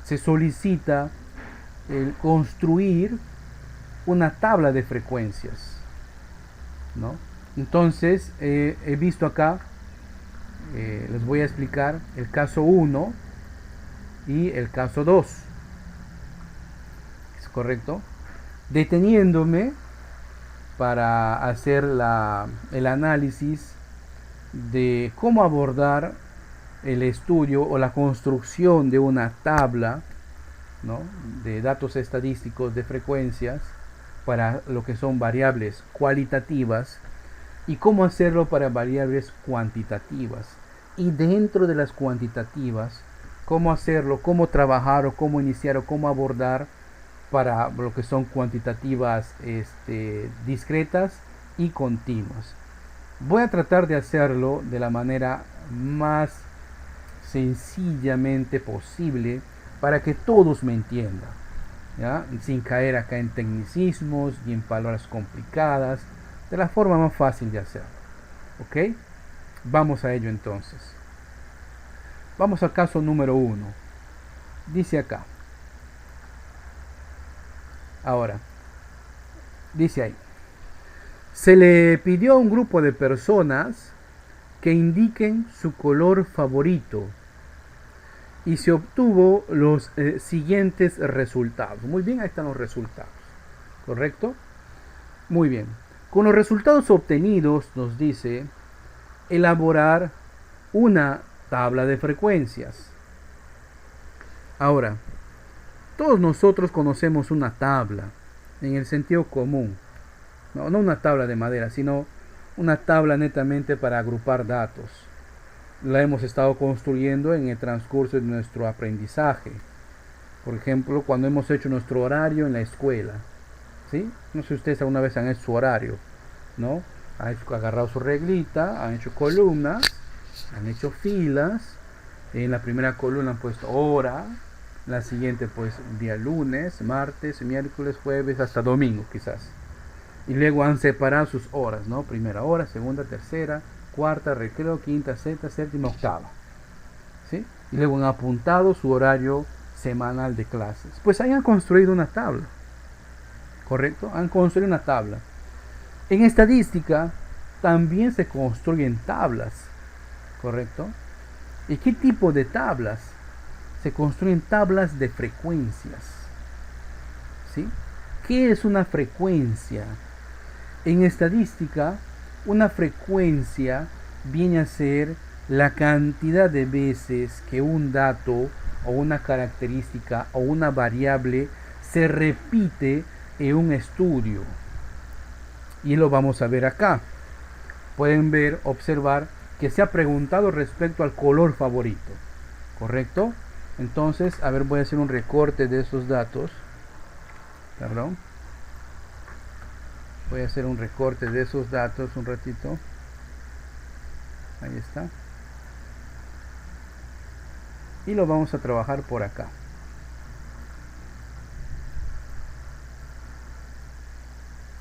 se solicita el construir una tabla de frecuencias, ¿no? Entonces he visto acá, les voy a explicar el caso 1 y el caso 2, ¿es correcto? Deteniéndome para hacer el análisis de cómo abordar el estudio o la construcción de una tabla, ¿no? De datos estadísticos de frecuencias para lo que son variables cualitativas, y cómo hacerlo para variables cuantitativas, y dentro de las cuantitativas cómo hacerlo, cómo trabajar o cómo iniciar o cómo abordar para lo que son cuantitativas discretas y continuas. Voy a tratar de hacerlo de la manera más sencillamente posible para que todos me entiendan, ¿ya? Sin caer acá en tecnicismos y en palabras complicadas, de la forma más fácil de hacerlo. ¿Ok? Vamos a ello entonces. Vamos al caso número 1. Dice acá. Ahora, dice ahí. Se le pidió a un grupo de personas que indiquen su color favorito, y se obtuvo los siguientes resultados. Muy bien, ahí están los resultados. ¿Correcto? Muy bien. Con los resultados obtenidos nos dice elaborar una tabla de frecuencias. Ahora, todos nosotros conocemos una tabla en el sentido común. No una tabla de madera, sino una tabla netamente para agrupar datos. La hemos estado construyendo en el transcurso de nuestro aprendizaje. Por ejemplo, cuando hemos hecho nuestro horario en la escuela. ¿Sí? No sé si ustedes alguna vez han hecho su horario, ¿no? Han agarrado su reglita, han hecho columnas, han hecho filas. En la primera columna han puesto hora, la siguiente pues día lunes, martes, miércoles, jueves, hasta domingo quizás. Y luego han separado sus horas, ¿no? Primera hora, segunda, tercera, cuarta, recreo, quinta, sexta, séptima, octava. ¿Sí? Y luego han apuntado su horario semanal de clases. Pues ahí han construido una tabla. ¿Correcto? Han construido una tabla. En estadística también se construyen tablas. ¿Correcto? ¿Y qué tipo de tablas? Se construyen tablas de frecuencias. ¿Sí? ¿Qué es una frecuencia? En estadística, una frecuencia viene a ser la cantidad de veces que un dato o una característica o una variable se repite en un estudio. Y lo vamos a ver acá. Pueden ver, observar que se ha preguntado respecto al color favorito. ¿Correcto? Entonces, a ver, voy a hacer un recorte de esos datos. Perdón. Voy a hacer un recorte de esos datos un ratito. Ahí está. Y lo vamos a trabajar por acá.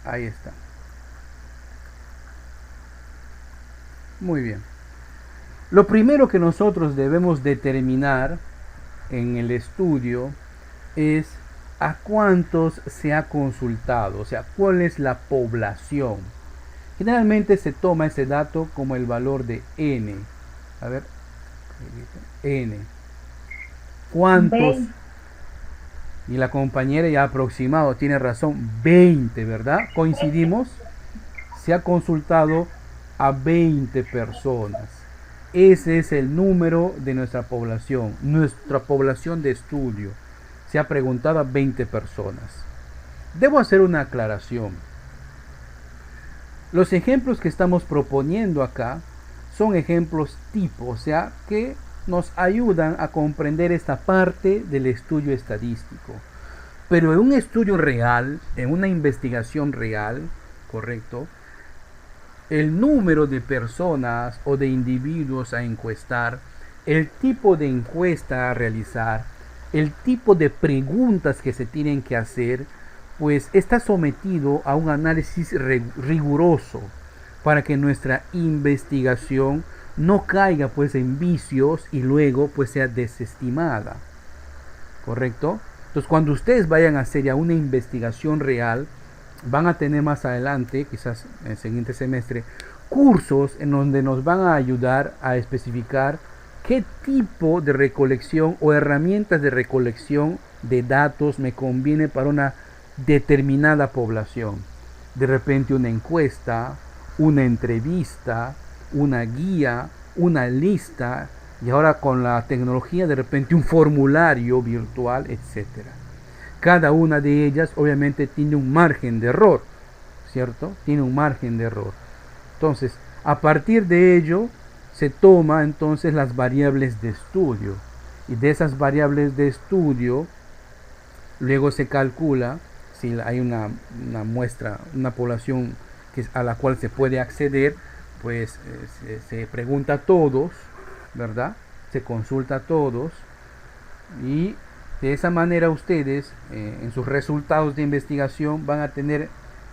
Ahí está. Muy bien. Lo primero que nosotros debemos determinar en el estudio es a cuántos se ha consultado, o sea, cuál es la población. Generalmente se toma ese dato como el valor de n. A ver, n. ¿Cuántos? 20. Y la compañera ya ha aproximado, tiene razón, 20, ¿verdad? Coincidimos. Se ha consultado a 20 personas. Ese es el número de nuestra población de estudio. Se ha preguntado a 20 personas. Debo hacer una aclaración. Los ejemplos que estamos proponiendo acá son ejemplos tipo, o sea, que nos ayudan a comprender esta parte del estudio estadístico. Pero en un estudio real, en una investigación real, ¿correcto? El número de personas o de individuos a encuestar, el tipo de encuesta a realizar, el tipo de preguntas que se tienen que hacer, pues está sometido a un análisis riguroso para que nuestra investigación no caiga pues en vicios y luego pues sea desestimada. ¿Correcto? Entonces cuando ustedes vayan a hacer ya una investigación real, van a tener más adelante, quizás en el siguiente semestre, cursos en donde nos van a ayudar a especificar qué tipo de recolección o herramientas de recolección de datos me conviene para una determinada población. De repente una encuesta, una entrevista, una guía, una lista y ahora con la tecnología de repente un formulario virtual, etcétera. Cada una de ellas obviamente tiene un margen de error, ¿cierto? Tiene un margen de error. Entonces, a partir de ello se toma entonces las variables de estudio y de esas variables de estudio luego se calcula si hay una muestra, una población a la cual se puede acceder, pues se pregunta a todos, ¿verdad? Se consulta a todos y de esa manera ustedes en sus resultados de investigación van a tener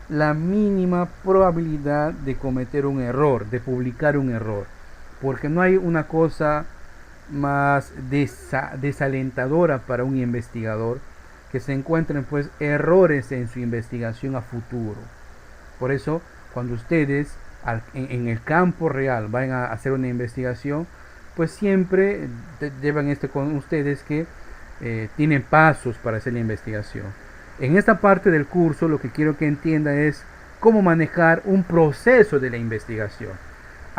la mínima probabilidad de cometer un error, de publicar un error, porque no hay una cosa más desalentadora para un investigador que se encuentren pues errores en su investigación a futuro. Por eso cuando ustedes en el campo real vayan a hacer una investigación, pues siempre llevan con ustedes que tienen pasos para hacer la investigación. En esta parte del curso lo que quiero que entienda es cómo manejar un proceso de la investigación.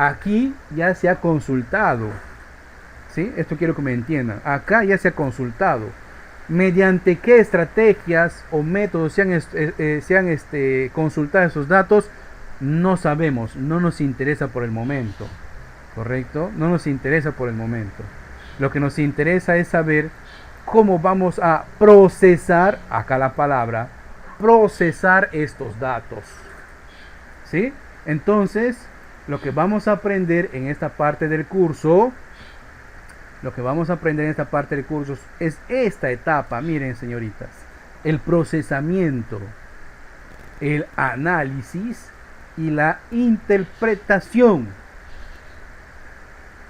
aquí ya se ha consultado, ¿sí? Esto quiero que me entiendan. Acá ya se ha consultado. Mediante qué estrategias o métodos se han consultado esos datos, no sabemos, no nos interesa por el momento, ¿correcto? No nos interesa por el momento. Lo que nos interesa es saber cómo vamos a procesar, acá la palabra, procesar estos datos, ¿sí? Entonces, lo que vamos a aprender en esta parte del curso, es esta etapa, miren señoritas, el procesamiento, el análisis y la interpretación.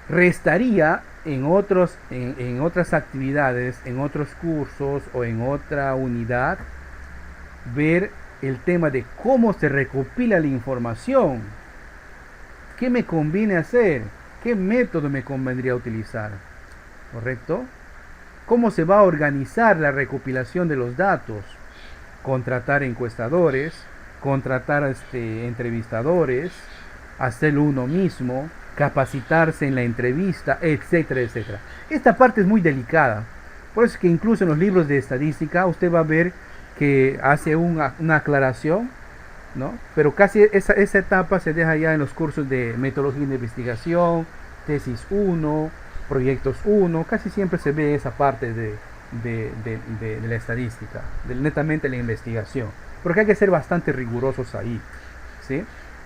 Restaría en otras actividades, en otros cursos o en otra unidad, ver el tema de cómo se recopila la información, qué me conviene hacer, qué método me convendría utilizar, ¿correcto? Cómo se va a organizar la recopilación de los datos, contratar encuestadores, contratar entrevistadores, hacerlo uno mismo, capacitarse en la entrevista, etcétera, etcétera. Esta parte es muy delicada, por eso es que incluso en los libros de estadística usted va a ver que hace una aclaración, ¿no? Pero casi esa etapa se deja ya en los cursos de metodología de investigación, tesis 1, proyectos 1, casi siempre se ve esa parte de la estadística, netamente la investigación, porque hay que ser bastante rigurosos ahí, ¿sí?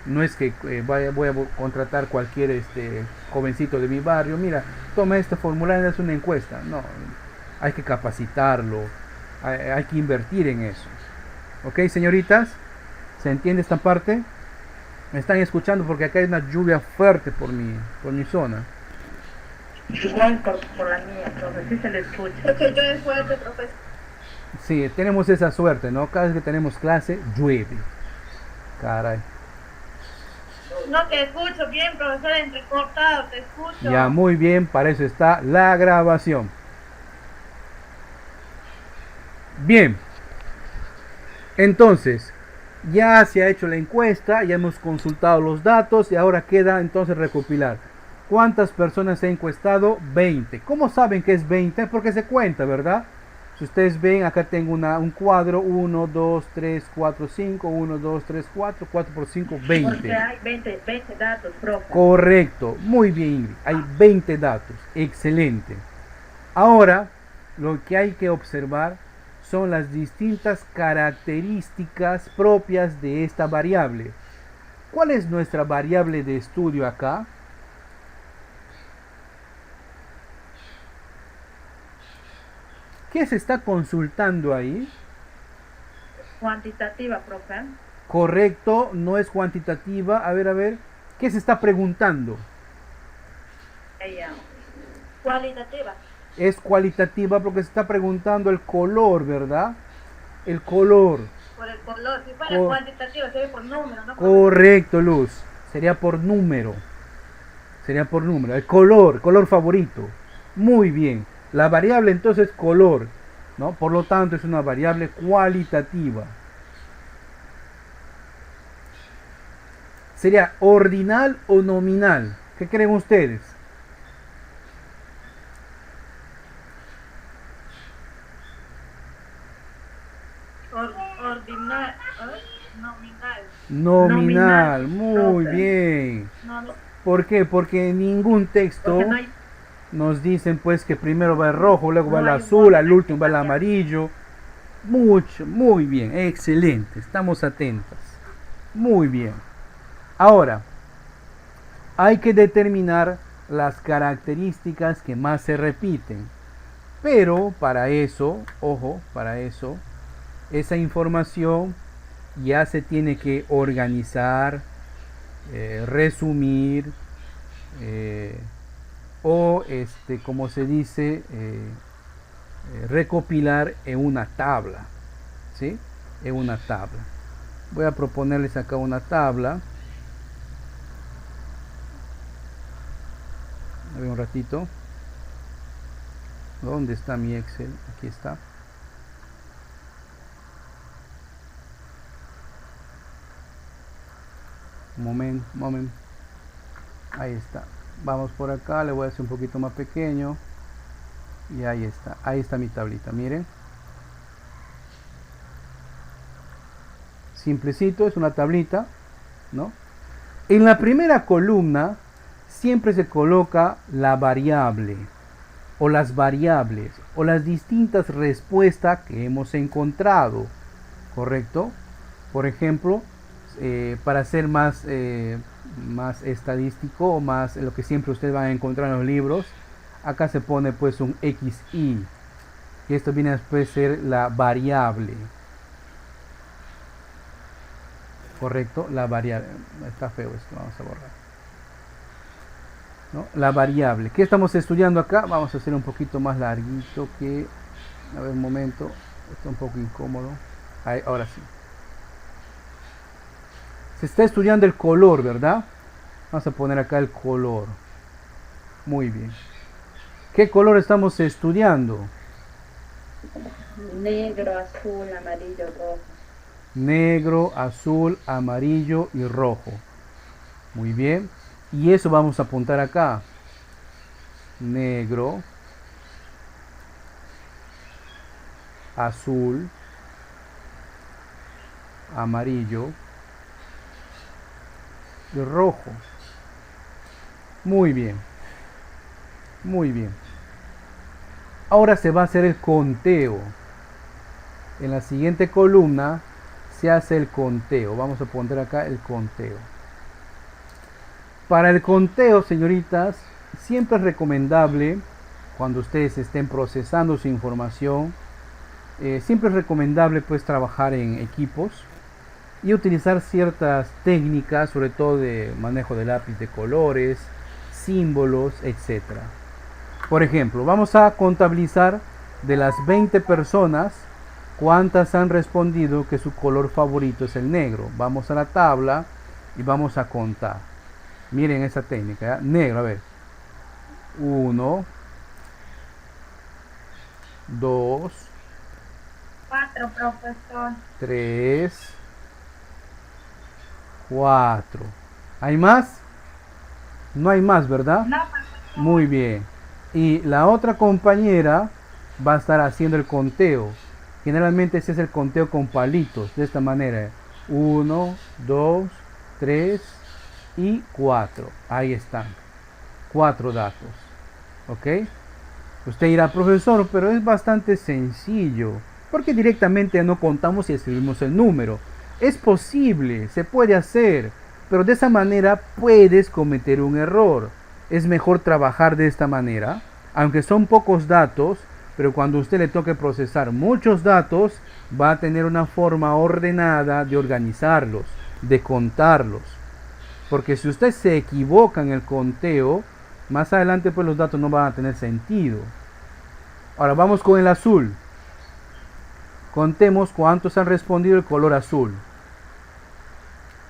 No es que voy a contratar cualquier jovencito de mi barrio, mira, toma este formulario, es una encuesta. No, hay que capacitarlo, hay que invertir en eso. ¿Ok, señoritas? ¿Se entiende esta parte? Me están escuchando porque acá hay una lluvia fuerte por mi zona. Igual por la mía, profe, sí se le escucha. Porque llueve fuerte, profesor. Sí, tenemos esa suerte, ¿no? Cada vez que tenemos clase, llueve. Caray. No te escucho bien, profesor, entrecortado, te escucho. Ya, muy bien, para eso está la grabación. Bien. Entonces, ya se ha hecho la encuesta, ya hemos consultado los datos y ahora queda entonces recopilar. ¿Cuántas personas se ha encuestado? 20. ¿Cómo saben que es 20? Porque se cuenta, ¿verdad? Si ustedes ven, acá tengo un cuadro, 1, 2, 3, 4, 5, 1, 2, 3, 4, 4 por 5, 20. Porque hay 20 datos, profe. Correcto, muy bien, Ingrid. Hay 20 datos, excelente. Ahora, lo que hay que observar son las distintas características propias de esta variable. ¿Cuál es nuestra variable de estudio acá? ¿Qué se está consultando ahí? Cuantitativa, profe. Correcto, no es cuantitativa. A ver, ¿qué se está preguntando? Ella. Cualitativa. Es cualitativa porque se está preguntando el color, ¿verdad? El color. Por el color. Si fuera cuantitativa sería por número, ¿no? Correcto, Luz. Sería por número. El color favorito. Muy bien. La variable entonces color, ¿no? Por lo tanto es una variable cualitativa. ¿Sería ordinal o nominal? ¿Qué creen ustedes? Ordinal. Nominal. Muy bien. ¿Por qué? Porque en ningún texto nos dicen pues que primero va el rojo, luego va el azul, al último va el amarillo. Muy bien, excelente, estamos atentos. Muy bien. Ahora, hay que determinar las características que más se repiten. Pero para eso, ojo, esa información ya se tiene que organizar, resumir, o como se dice, recopilar en una tabla, ¿sí? En una tabla. Voy a proponerles acá una tabla. A ver un ratito. ¿Dónde está mi Excel? Aquí está. Moment. Ahí está. Vamos por acá, le voy a hacer un poquito más pequeño. Y ahí está mi tablita, miren. Simplecito, es una tablita, ¿no? En la primera columna siempre se coloca la variable o las variables o las distintas respuestas que hemos encontrado, ¿correcto? Por ejemplo, para ser más estadístico o más lo que siempre ustedes van a encontrar en los libros, acá se pone pues un XI, y esto viene después a ser la variable, correcto, la variable, está feo esto, vamos a borrar, ¿no? La variable, ¿qué estamos estudiando acá? Vamos a hacer un poquito más larguito que, a ver un momento, está un poco incómodo, ahí, ahora sí. Se está estudiando el color, ¿verdad? Vamos a poner acá el color. Muy bien. ¿Qué color estamos estudiando? Negro, azul, amarillo, rojo. Negro, azul, amarillo y rojo. Muy bien. Y eso vamos a apuntar acá. Negro, azul, amarillo y rojo. Muy bien. Muy bien. Ahora se va a hacer el conteo. En la siguiente columna se hace el conteo. Vamos a poner acá el conteo. Para el conteo, señoritas, siempre es recomendable, cuando ustedes estén procesando su información, siempre es recomendable pues trabajar en equipos y utilizar ciertas técnicas, sobre todo de manejo de lápiz de colores, símbolos, etc. Por ejemplo, vamos a contabilizar de las 20 personas cuántas han respondido que su color favorito es el negro. Vamos a la tabla y vamos a contar. Miren esa técnica, ¿ya? Negro, a ver. 1, 2, 4, profesor. 3, 4. ¿Hay más? No hay más, ¿verdad? No, profesor. Muy bien. Y la otra compañera va a estar haciendo el conteo. Generalmente ese es el conteo con palitos, de esta manera. 1, 2, 3 y 4. Ahí están. 4 datos. ¿Ok? Usted dirá, profesor, pero es bastante sencillo. Porque directamente no contamos y escribimos el número. Es posible, se puede hacer. Pero de esa manera puedes cometer un error. Es mejor trabajar de esta manera. Aunque son pocos datos, pero cuando usted le toque procesar muchos datos, va a tener una forma ordenada de organizarlos, de contarlos. Porque si usted se equivoca en el conteo, más adelante pues los datos no van a tener sentido. Ahora vamos con el azul. Contemos cuántos han respondido el color azul.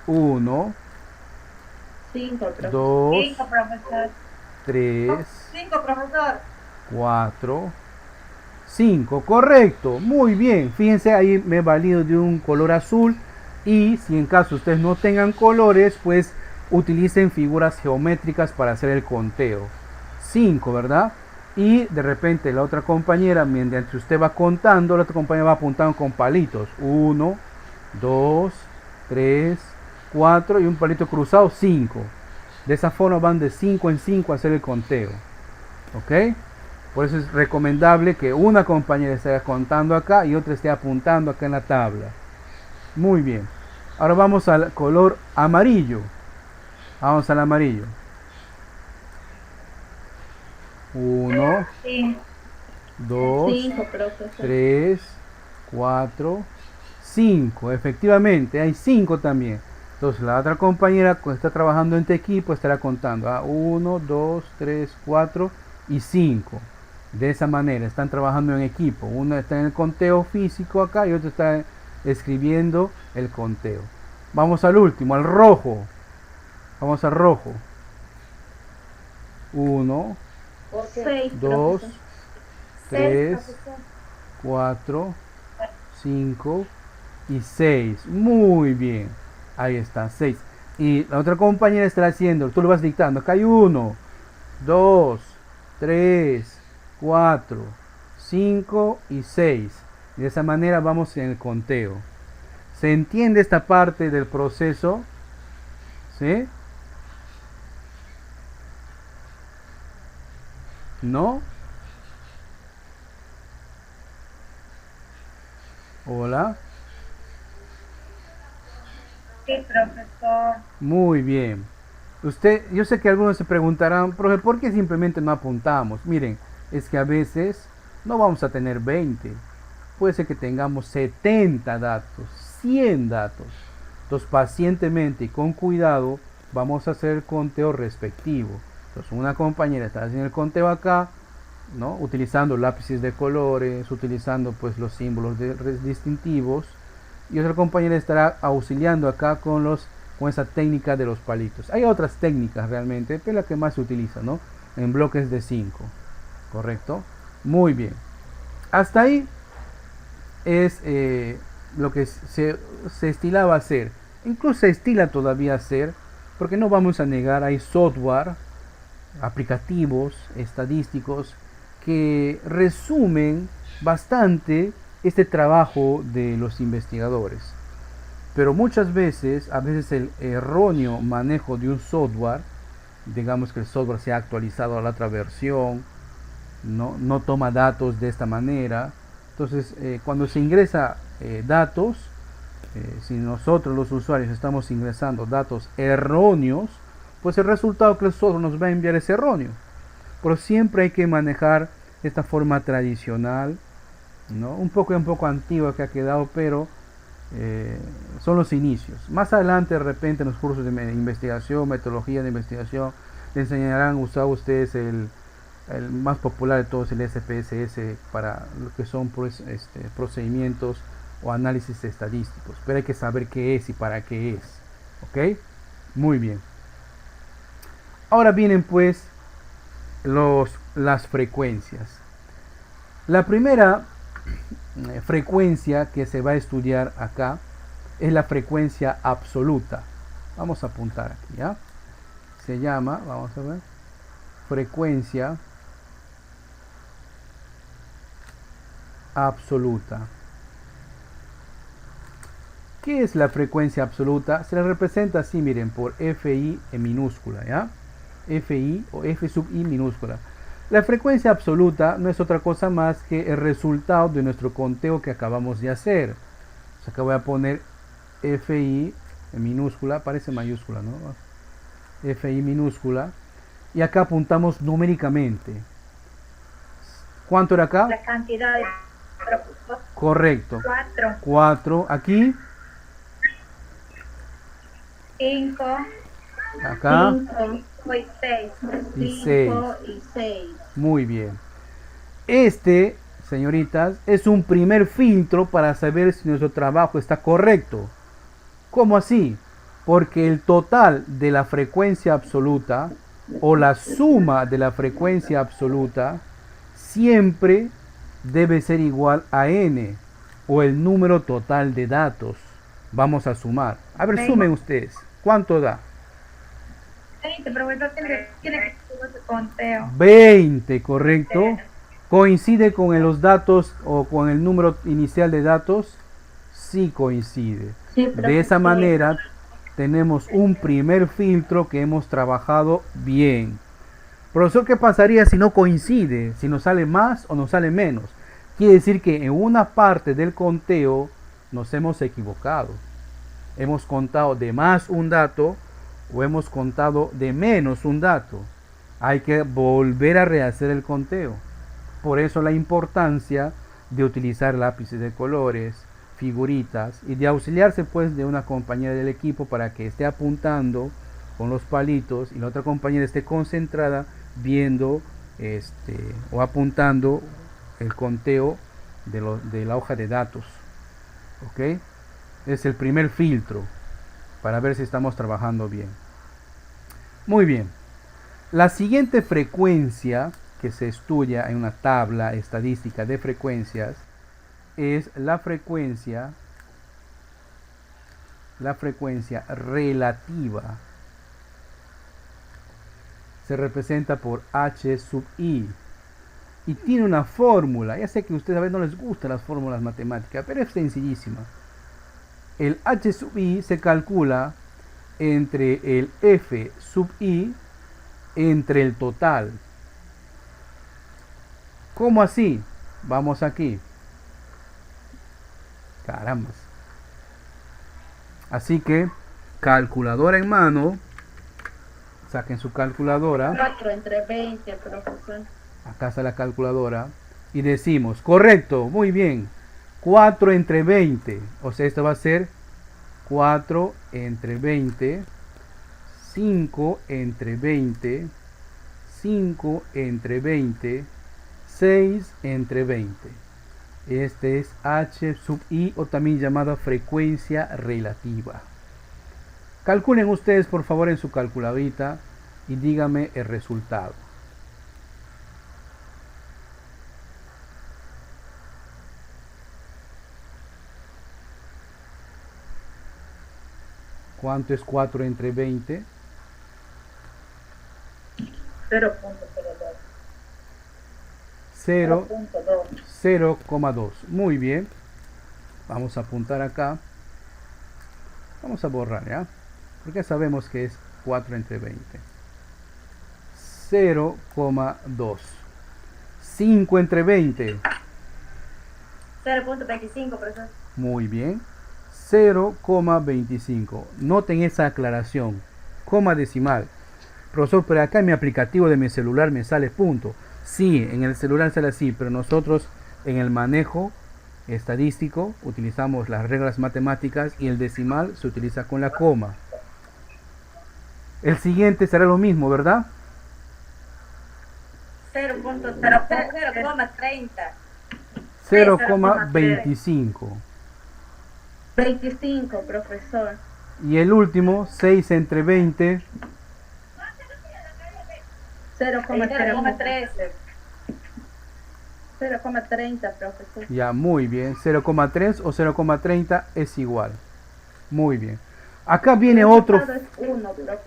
1, 5, profesor. 2, 5, profesor. 3, 5, profesor. 4, 5, correcto, muy bien. Fíjense, ahí me he valido de un color azul. Y si en caso ustedes no tengan colores, pues utilicen figuras geométricas para hacer el conteo. 5, ¿verdad? Y de repente la otra compañera, mientras usted va contando, la otra compañera va apuntando con palitos. 1, 2, 3, 4 y un palito cruzado, 5. De esa forma van de 5 en 5 a hacer el conteo. ¿Ok? Por eso es recomendable que una compañera esté contando acá y otra esté apuntando acá en la tabla. Muy bien. Ahora vamos al color amarillo. Vamos al amarillo. 1, 2, 3, 4, 5. Efectivamente, hay 5 también. Entonces la otra compañera que está trabajando en este equipo estará contando 1, 2, 3, 4 y 5. De esa manera están trabajando en equipo. Uno está en el conteo físico acá y otro está escribiendo el conteo. Vamos al último, al rojo. Vamos al rojo. 1, 2, 3, 4, 5 y 6. Muy bien. Ahí está, 6. Y la otra compañera estará haciendo, tú lo vas dictando, acá hay 1, 2, 3, 4, 5 y 6. De esa manera vamos en el conteo. ¿Se entiende esta parte del proceso? ¿Sí? ¿No? Hola. Sí, profesor. Muy bien. Yo sé que algunos se preguntarán, profe, ¿por qué simplemente no apuntamos? Miren, es que a veces no vamos a tener 20. Puede ser que tengamos 70 datos, 100 datos. Entonces, pacientemente y con cuidado, vamos a hacer el conteo respectivo. Entonces, una compañera está haciendo el conteo acá, ¿no? Utilizando lápices de colores, utilizando pues los símbolos distintivos, y otra compañera estará auxiliando acá con esa técnica de los palitos. Hay otras técnicas realmente, pero la que más se utiliza, ¿no? En bloques de 5, ¿correcto? Muy bien. Hasta ahí es lo que se estilaba hacer. Incluso se estila todavía hacer, porque no vamos a negar, hay software, aplicativos estadísticos que resumen bastante este trabajo de los investigadores. Pero muchas veces, a veces el erróneo manejo de un software, digamos que el software se ha actualizado a la otra versión, no toma datos de esta manera. Entonces, cuando se ingresa datos, si nosotros los usuarios estamos ingresando datos erróneos, pues el resultado que el software nos va a enviar es erróneo. Pero siempre hay que manejar esta forma tradicional, ¿no? Un poco antigua que ha quedado, pero son los inicios. Más adelante, de repente, en los cursos de investigación, metodología de investigación, le enseñarán a usar ustedes el más popular de todos, el SPSS, para lo que son pues, procedimientos o análisis estadísticos. Pero hay que saber qué es y para qué es. ¿Ok? Muy bien. Ahora vienen pues las frecuencias. La primera frecuencia que se va a estudiar acá es la frecuencia absoluta. Vamos a apuntar aquí, ¿ya? Se llama, vamos a ver, frecuencia absoluta. ¿Qué es la frecuencia absoluta? Se la representa así, miren, por FI en minúscula, ¿ya? FI o F sub I minúscula. La frecuencia absoluta no es otra cosa más que el resultado de nuestro conteo que acabamos de hacer. O sea, acá voy a poner FI en minúscula, parece mayúscula, ¿no? FI minúscula. Y acá apuntamos numéricamente. ¿Cuánto era acá? La cantidad de... Correcto. 4. 4. Aquí. 5. Acá. 5 y 6. Y 5 y 6. Muy bien. Este, señoritas, es un primer filtro para saber si nuestro trabajo está correcto. ¿Cómo así? Porque el total de la frecuencia absoluta o la suma de la frecuencia absoluta siempre debe ser igual a n o el número total de datos. Vamos a sumar. A ver, sumen ustedes. ¿Cuánto da? 20, profesor, tiene que hacer ese conteo. 20, correcto. ¿Coincide con los datos o con el número inicial de datos? Sí coincide. Sí, de esa manera tenemos un primer filtro que hemos trabajado bien. Profesor, ¿qué pasaría si no coincide? Si nos sale más o nos sale menos. Quiere decir que en una parte del conteo nos hemos equivocado. Hemos contado de más un dato o hemos contado de menos un dato. Hay que volver a rehacer el conteo. Por eso la importancia de utilizar lápices de colores, figuritas y de auxiliarse pues de una compañera del equipo para que esté apuntando con los palitos y la otra compañera esté concentrada viendo o apuntando el conteo de la hoja de datos. ¿Ok? Es el primer filtro para ver si estamos trabajando bien. Muy bien. La siguiente frecuencia que se estudia en una tabla estadística de frecuencias es la frecuencia la frecuencia relativa se representa por h sub i. Y tiene una fórmula. Ya sé que a ustedes a veces no les gustan las fórmulas matemáticas, pero es sencillísima. El h sub i se calcula entre el f sub i entre el total. ¿Cómo así? Vamos aquí. Caramba. Así que, calculadora en mano. Saquen su calculadora. 4 entre 20, profesor. Acá está la calculadora. Y decimos, correcto, muy bien. 4 entre 20. O sea, esto va a ser 4 entre 20. 5 entre 20. 5 entre 20. 6 entre 20. Este es h sub i, o también llamada frecuencia relativa. Calculen ustedes por favor en su calculadorita y díganme el resultado. ¿Cuánto es 4 entre 20? 0.02. 0,2. Muy bien. Vamos a apuntar acá. Vamos a borrar, ¿ya? Porque sabemos que es 4 entre 20. 0,2. 5 entre 20. 0.25, profesor. Muy bien. 0,25. Noten esa aclaración. Coma decimal. Profesor, pero acá en mi aplicativo de mi celular me sale punto. Sí, en el celular sale así, pero nosotros en el manejo estadístico utilizamos las reglas matemáticas y el decimal se utiliza con la coma. El siguiente será lo mismo, ¿verdad? 0.30. 0,25. 25, profesor. Y el último, 6 entre 20. 0,13. 0,30, profesor. Ya, muy bien. 0,3 o 0,30 es igual. Muy bien. Acá viene otro.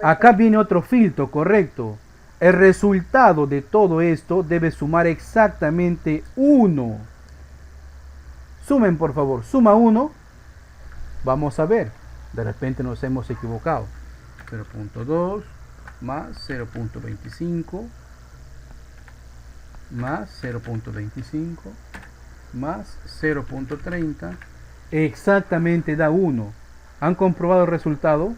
Acá viene otro filtro, correcto. El resultado de todo esto debe sumar exactamente 1. Sumen, por favor. Suma 1. Vamos a ver. De repente nos hemos equivocado. 0.2 más 0.25 más 0.25 más 0.30 exactamente da 1. ¿Han comprobado el resultado?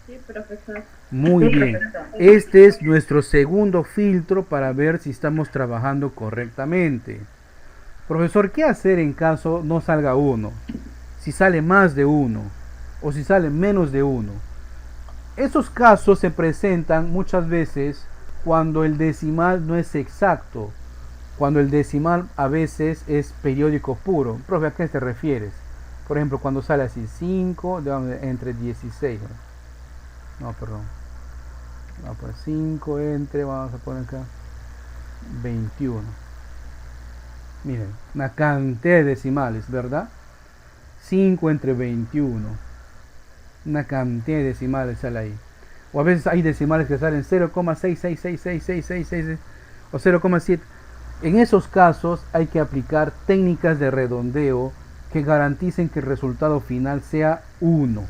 Sí, profesor. Muy bien. Este es nuestro segundo filtro para ver si estamos trabajando correctamente. Profesor, ¿qué hacer en caso no salga 1? Si sale más de 1 o si sale menos de 1. Esos casos se presentan muchas veces cuando el decimal no es exacto, cuando el decimal a veces es periódico puro. Profe, ¿a qué te refieres? Por ejemplo, cuando sale así 5 entre 16. No, perdón. Vamos a poner 5 entre, vamos a poner acá 21. Miren, una cantidad de decimales, ¿verdad? 5 entre 21. Una cantidad de decimales sale ahí. O a veces hay decimales que salen 0,6666666 o 0,7. En esos casos hay que aplicar técnicas de redondeo que garanticen que el resultado final sea 1.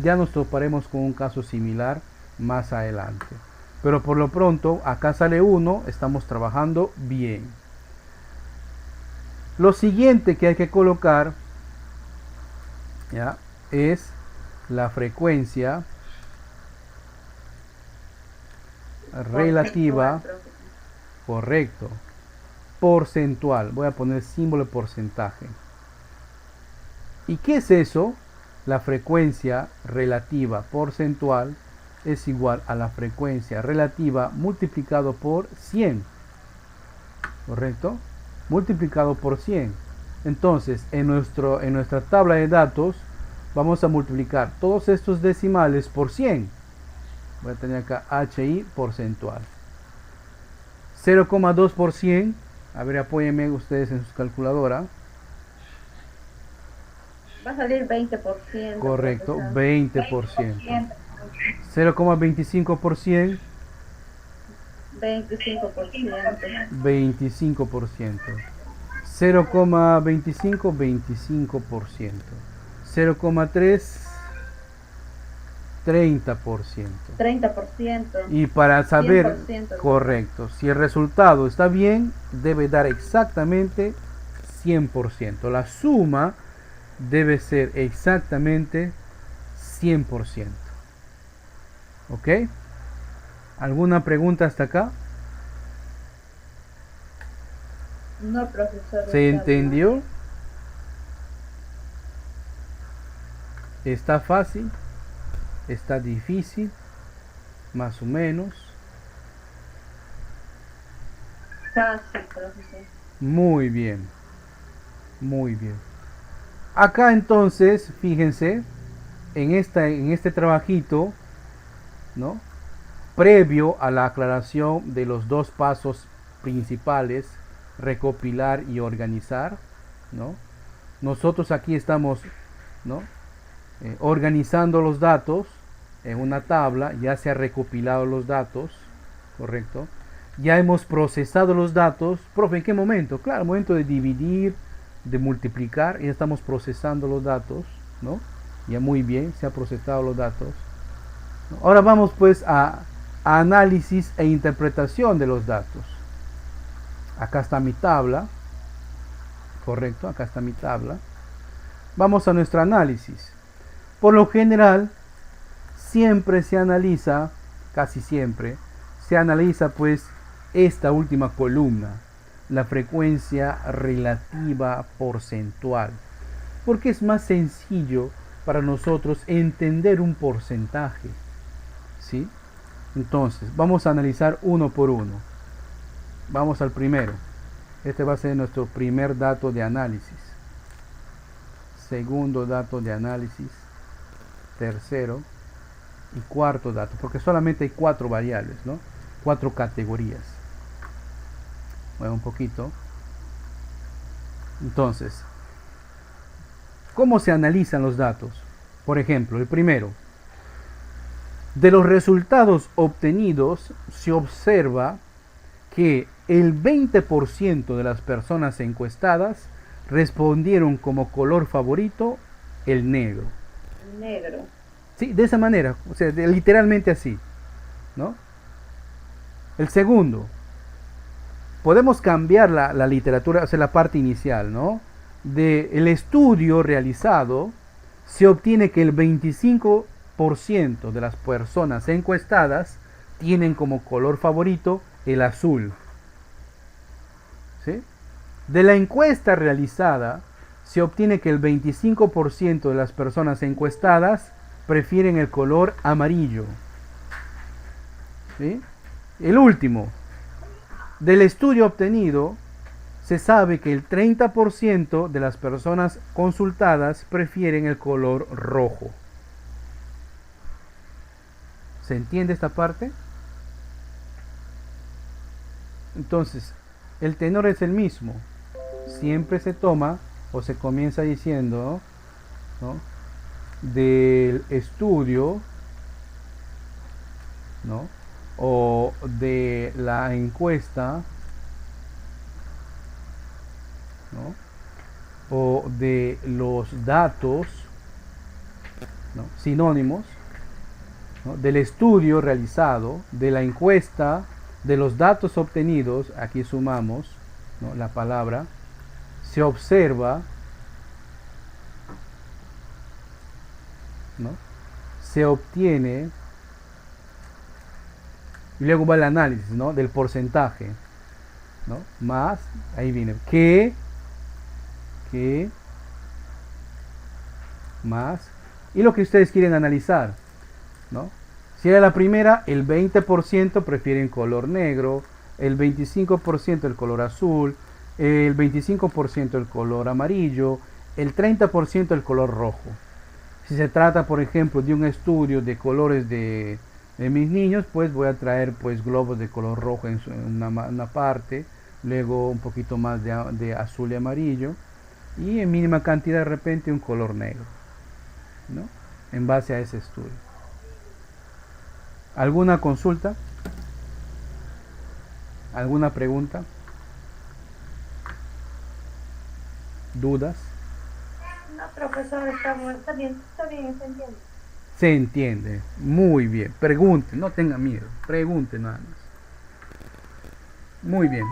Ya nos toparemos con un caso similar más adelante. Pero por lo pronto, acá sale 1, estamos trabajando bien. Lo siguiente que hay que colocar, ¿ya?, es la frecuencia relativa, correcto, porcentual. Voy a poner símbolo de porcentaje. ¿Y qué es eso? La frecuencia relativa porcentual es igual a la frecuencia relativa multiplicado por 100. ¿Correcto? Multiplicado por 100. Entonces, en nuestra tabla de datos vamos a multiplicar todos estos decimales por 100. Voy a tener acá HI porcentual. 0,2%. A ver, apóyenme ustedes en su calculadora. Va a salir 20%. Correcto, profesor. 20%. 0,25%. 25%. 25%. 0,25, 25%. 0,3, 30%. 30%. Y para saber, 100%. correcto, si el resultado está bien, debe dar exactamente 100%. La suma debe ser exactamente 100%. ¿Ok? ¿Alguna pregunta hasta acá? No, profesor. ¿Se está entendió? bien. ¿Está fácil? ¿Está difícil? Más o menos. Fácil, profesor. Muy bien. Muy bien. Acá entonces, fíjense, en este trabajito, ¿no? Previo a la aclaración de los dos pasos principales, recopilar y organizar, ¿no? Nosotros aquí estamos, ¿no? Organizando los datos en una tabla, ya se ha recopilado los datos, ¿correcto? Ya hemos procesado los datos. Profe, ¿en qué momento? Claro, momento de dividir, de multiplicar, ya estamos procesando los datos, ¿no? Ya muy bien, se han procesado los datos. Ahora vamos pues a análisis e interpretación de los datos. Acá está mi tabla, correcto, acá está mi tabla. Vamos a nuestro análisis. Por lo general, siempre se analiza, casi siempre, se analiza pues esta última columna, la frecuencia relativa porcentual, porque es más sencillo para nosotros entender un porcentaje, ¿sí? Entonces, vamos a analizar uno por uno. Vamos al primero. Este va a ser nuestro primer dato de análisis. Segundo dato de análisis. Tercero y cuarto dato, porque solamente hay 4 variables, ¿no? 4 categorías. Bueno, un poquito. Entonces, ¿cómo se analizan los datos? Por ejemplo, el primero, de los resultados obtenidos se observa que el 20% de las personas encuestadas respondieron como color favorito el negro. Negro. Sí, de esa manera, o sea, literalmente así, ¿no? El segundo, podemos cambiar la literatura, o sea, la parte inicial, ¿no? Del estudio realizado, se obtiene que el 25% de las personas encuestadas tienen como color favorito el azul. ¿Sí? De la encuesta realizada, se obtiene que el 25% de las personas encuestadas prefieren el color amarillo. ¿Sí? El último, del estudio obtenido, se sabe que el 30% de las personas consultadas prefieren el color rojo. ¿Se entiende esta parte? Entonces, el tenor es el mismo. Siempre se toma o se comienza diciendo, ¿no? Del estudio, ¿no? O de la encuesta, ¿no? O de los datos, ¿no? Sinónimos, ¿no? Del estudio realizado, de la encuesta, de los datos obtenidos, aquí sumamos, ¿no? La palabra, se observa, ¿no? Se obtiene, y luego va el análisis, ¿no? Del porcentaje, ¿no? Más, ahí viene, que, más, y lo que ustedes quieren analizar, ¿no? Si era la primera, el 20% prefieren color negro, el 25% el color azul, el 25% el color amarillo, el 30% el color rojo. Si se trata, por ejemplo, de un estudio de colores de mis niños, pues voy a traer pues globos de color rojo en una parte, luego un poquito más de azul y amarillo, y en mínima cantidad de repente un color negro, ¿no? En base a ese estudio. ¿Alguna consulta? ¿Alguna pregunta? ¿Dudas? No, profesor, está bien, se entiende. Se entiende, muy bien. Pregunte, no tenga miedo, pregunte nada más. Muy bien.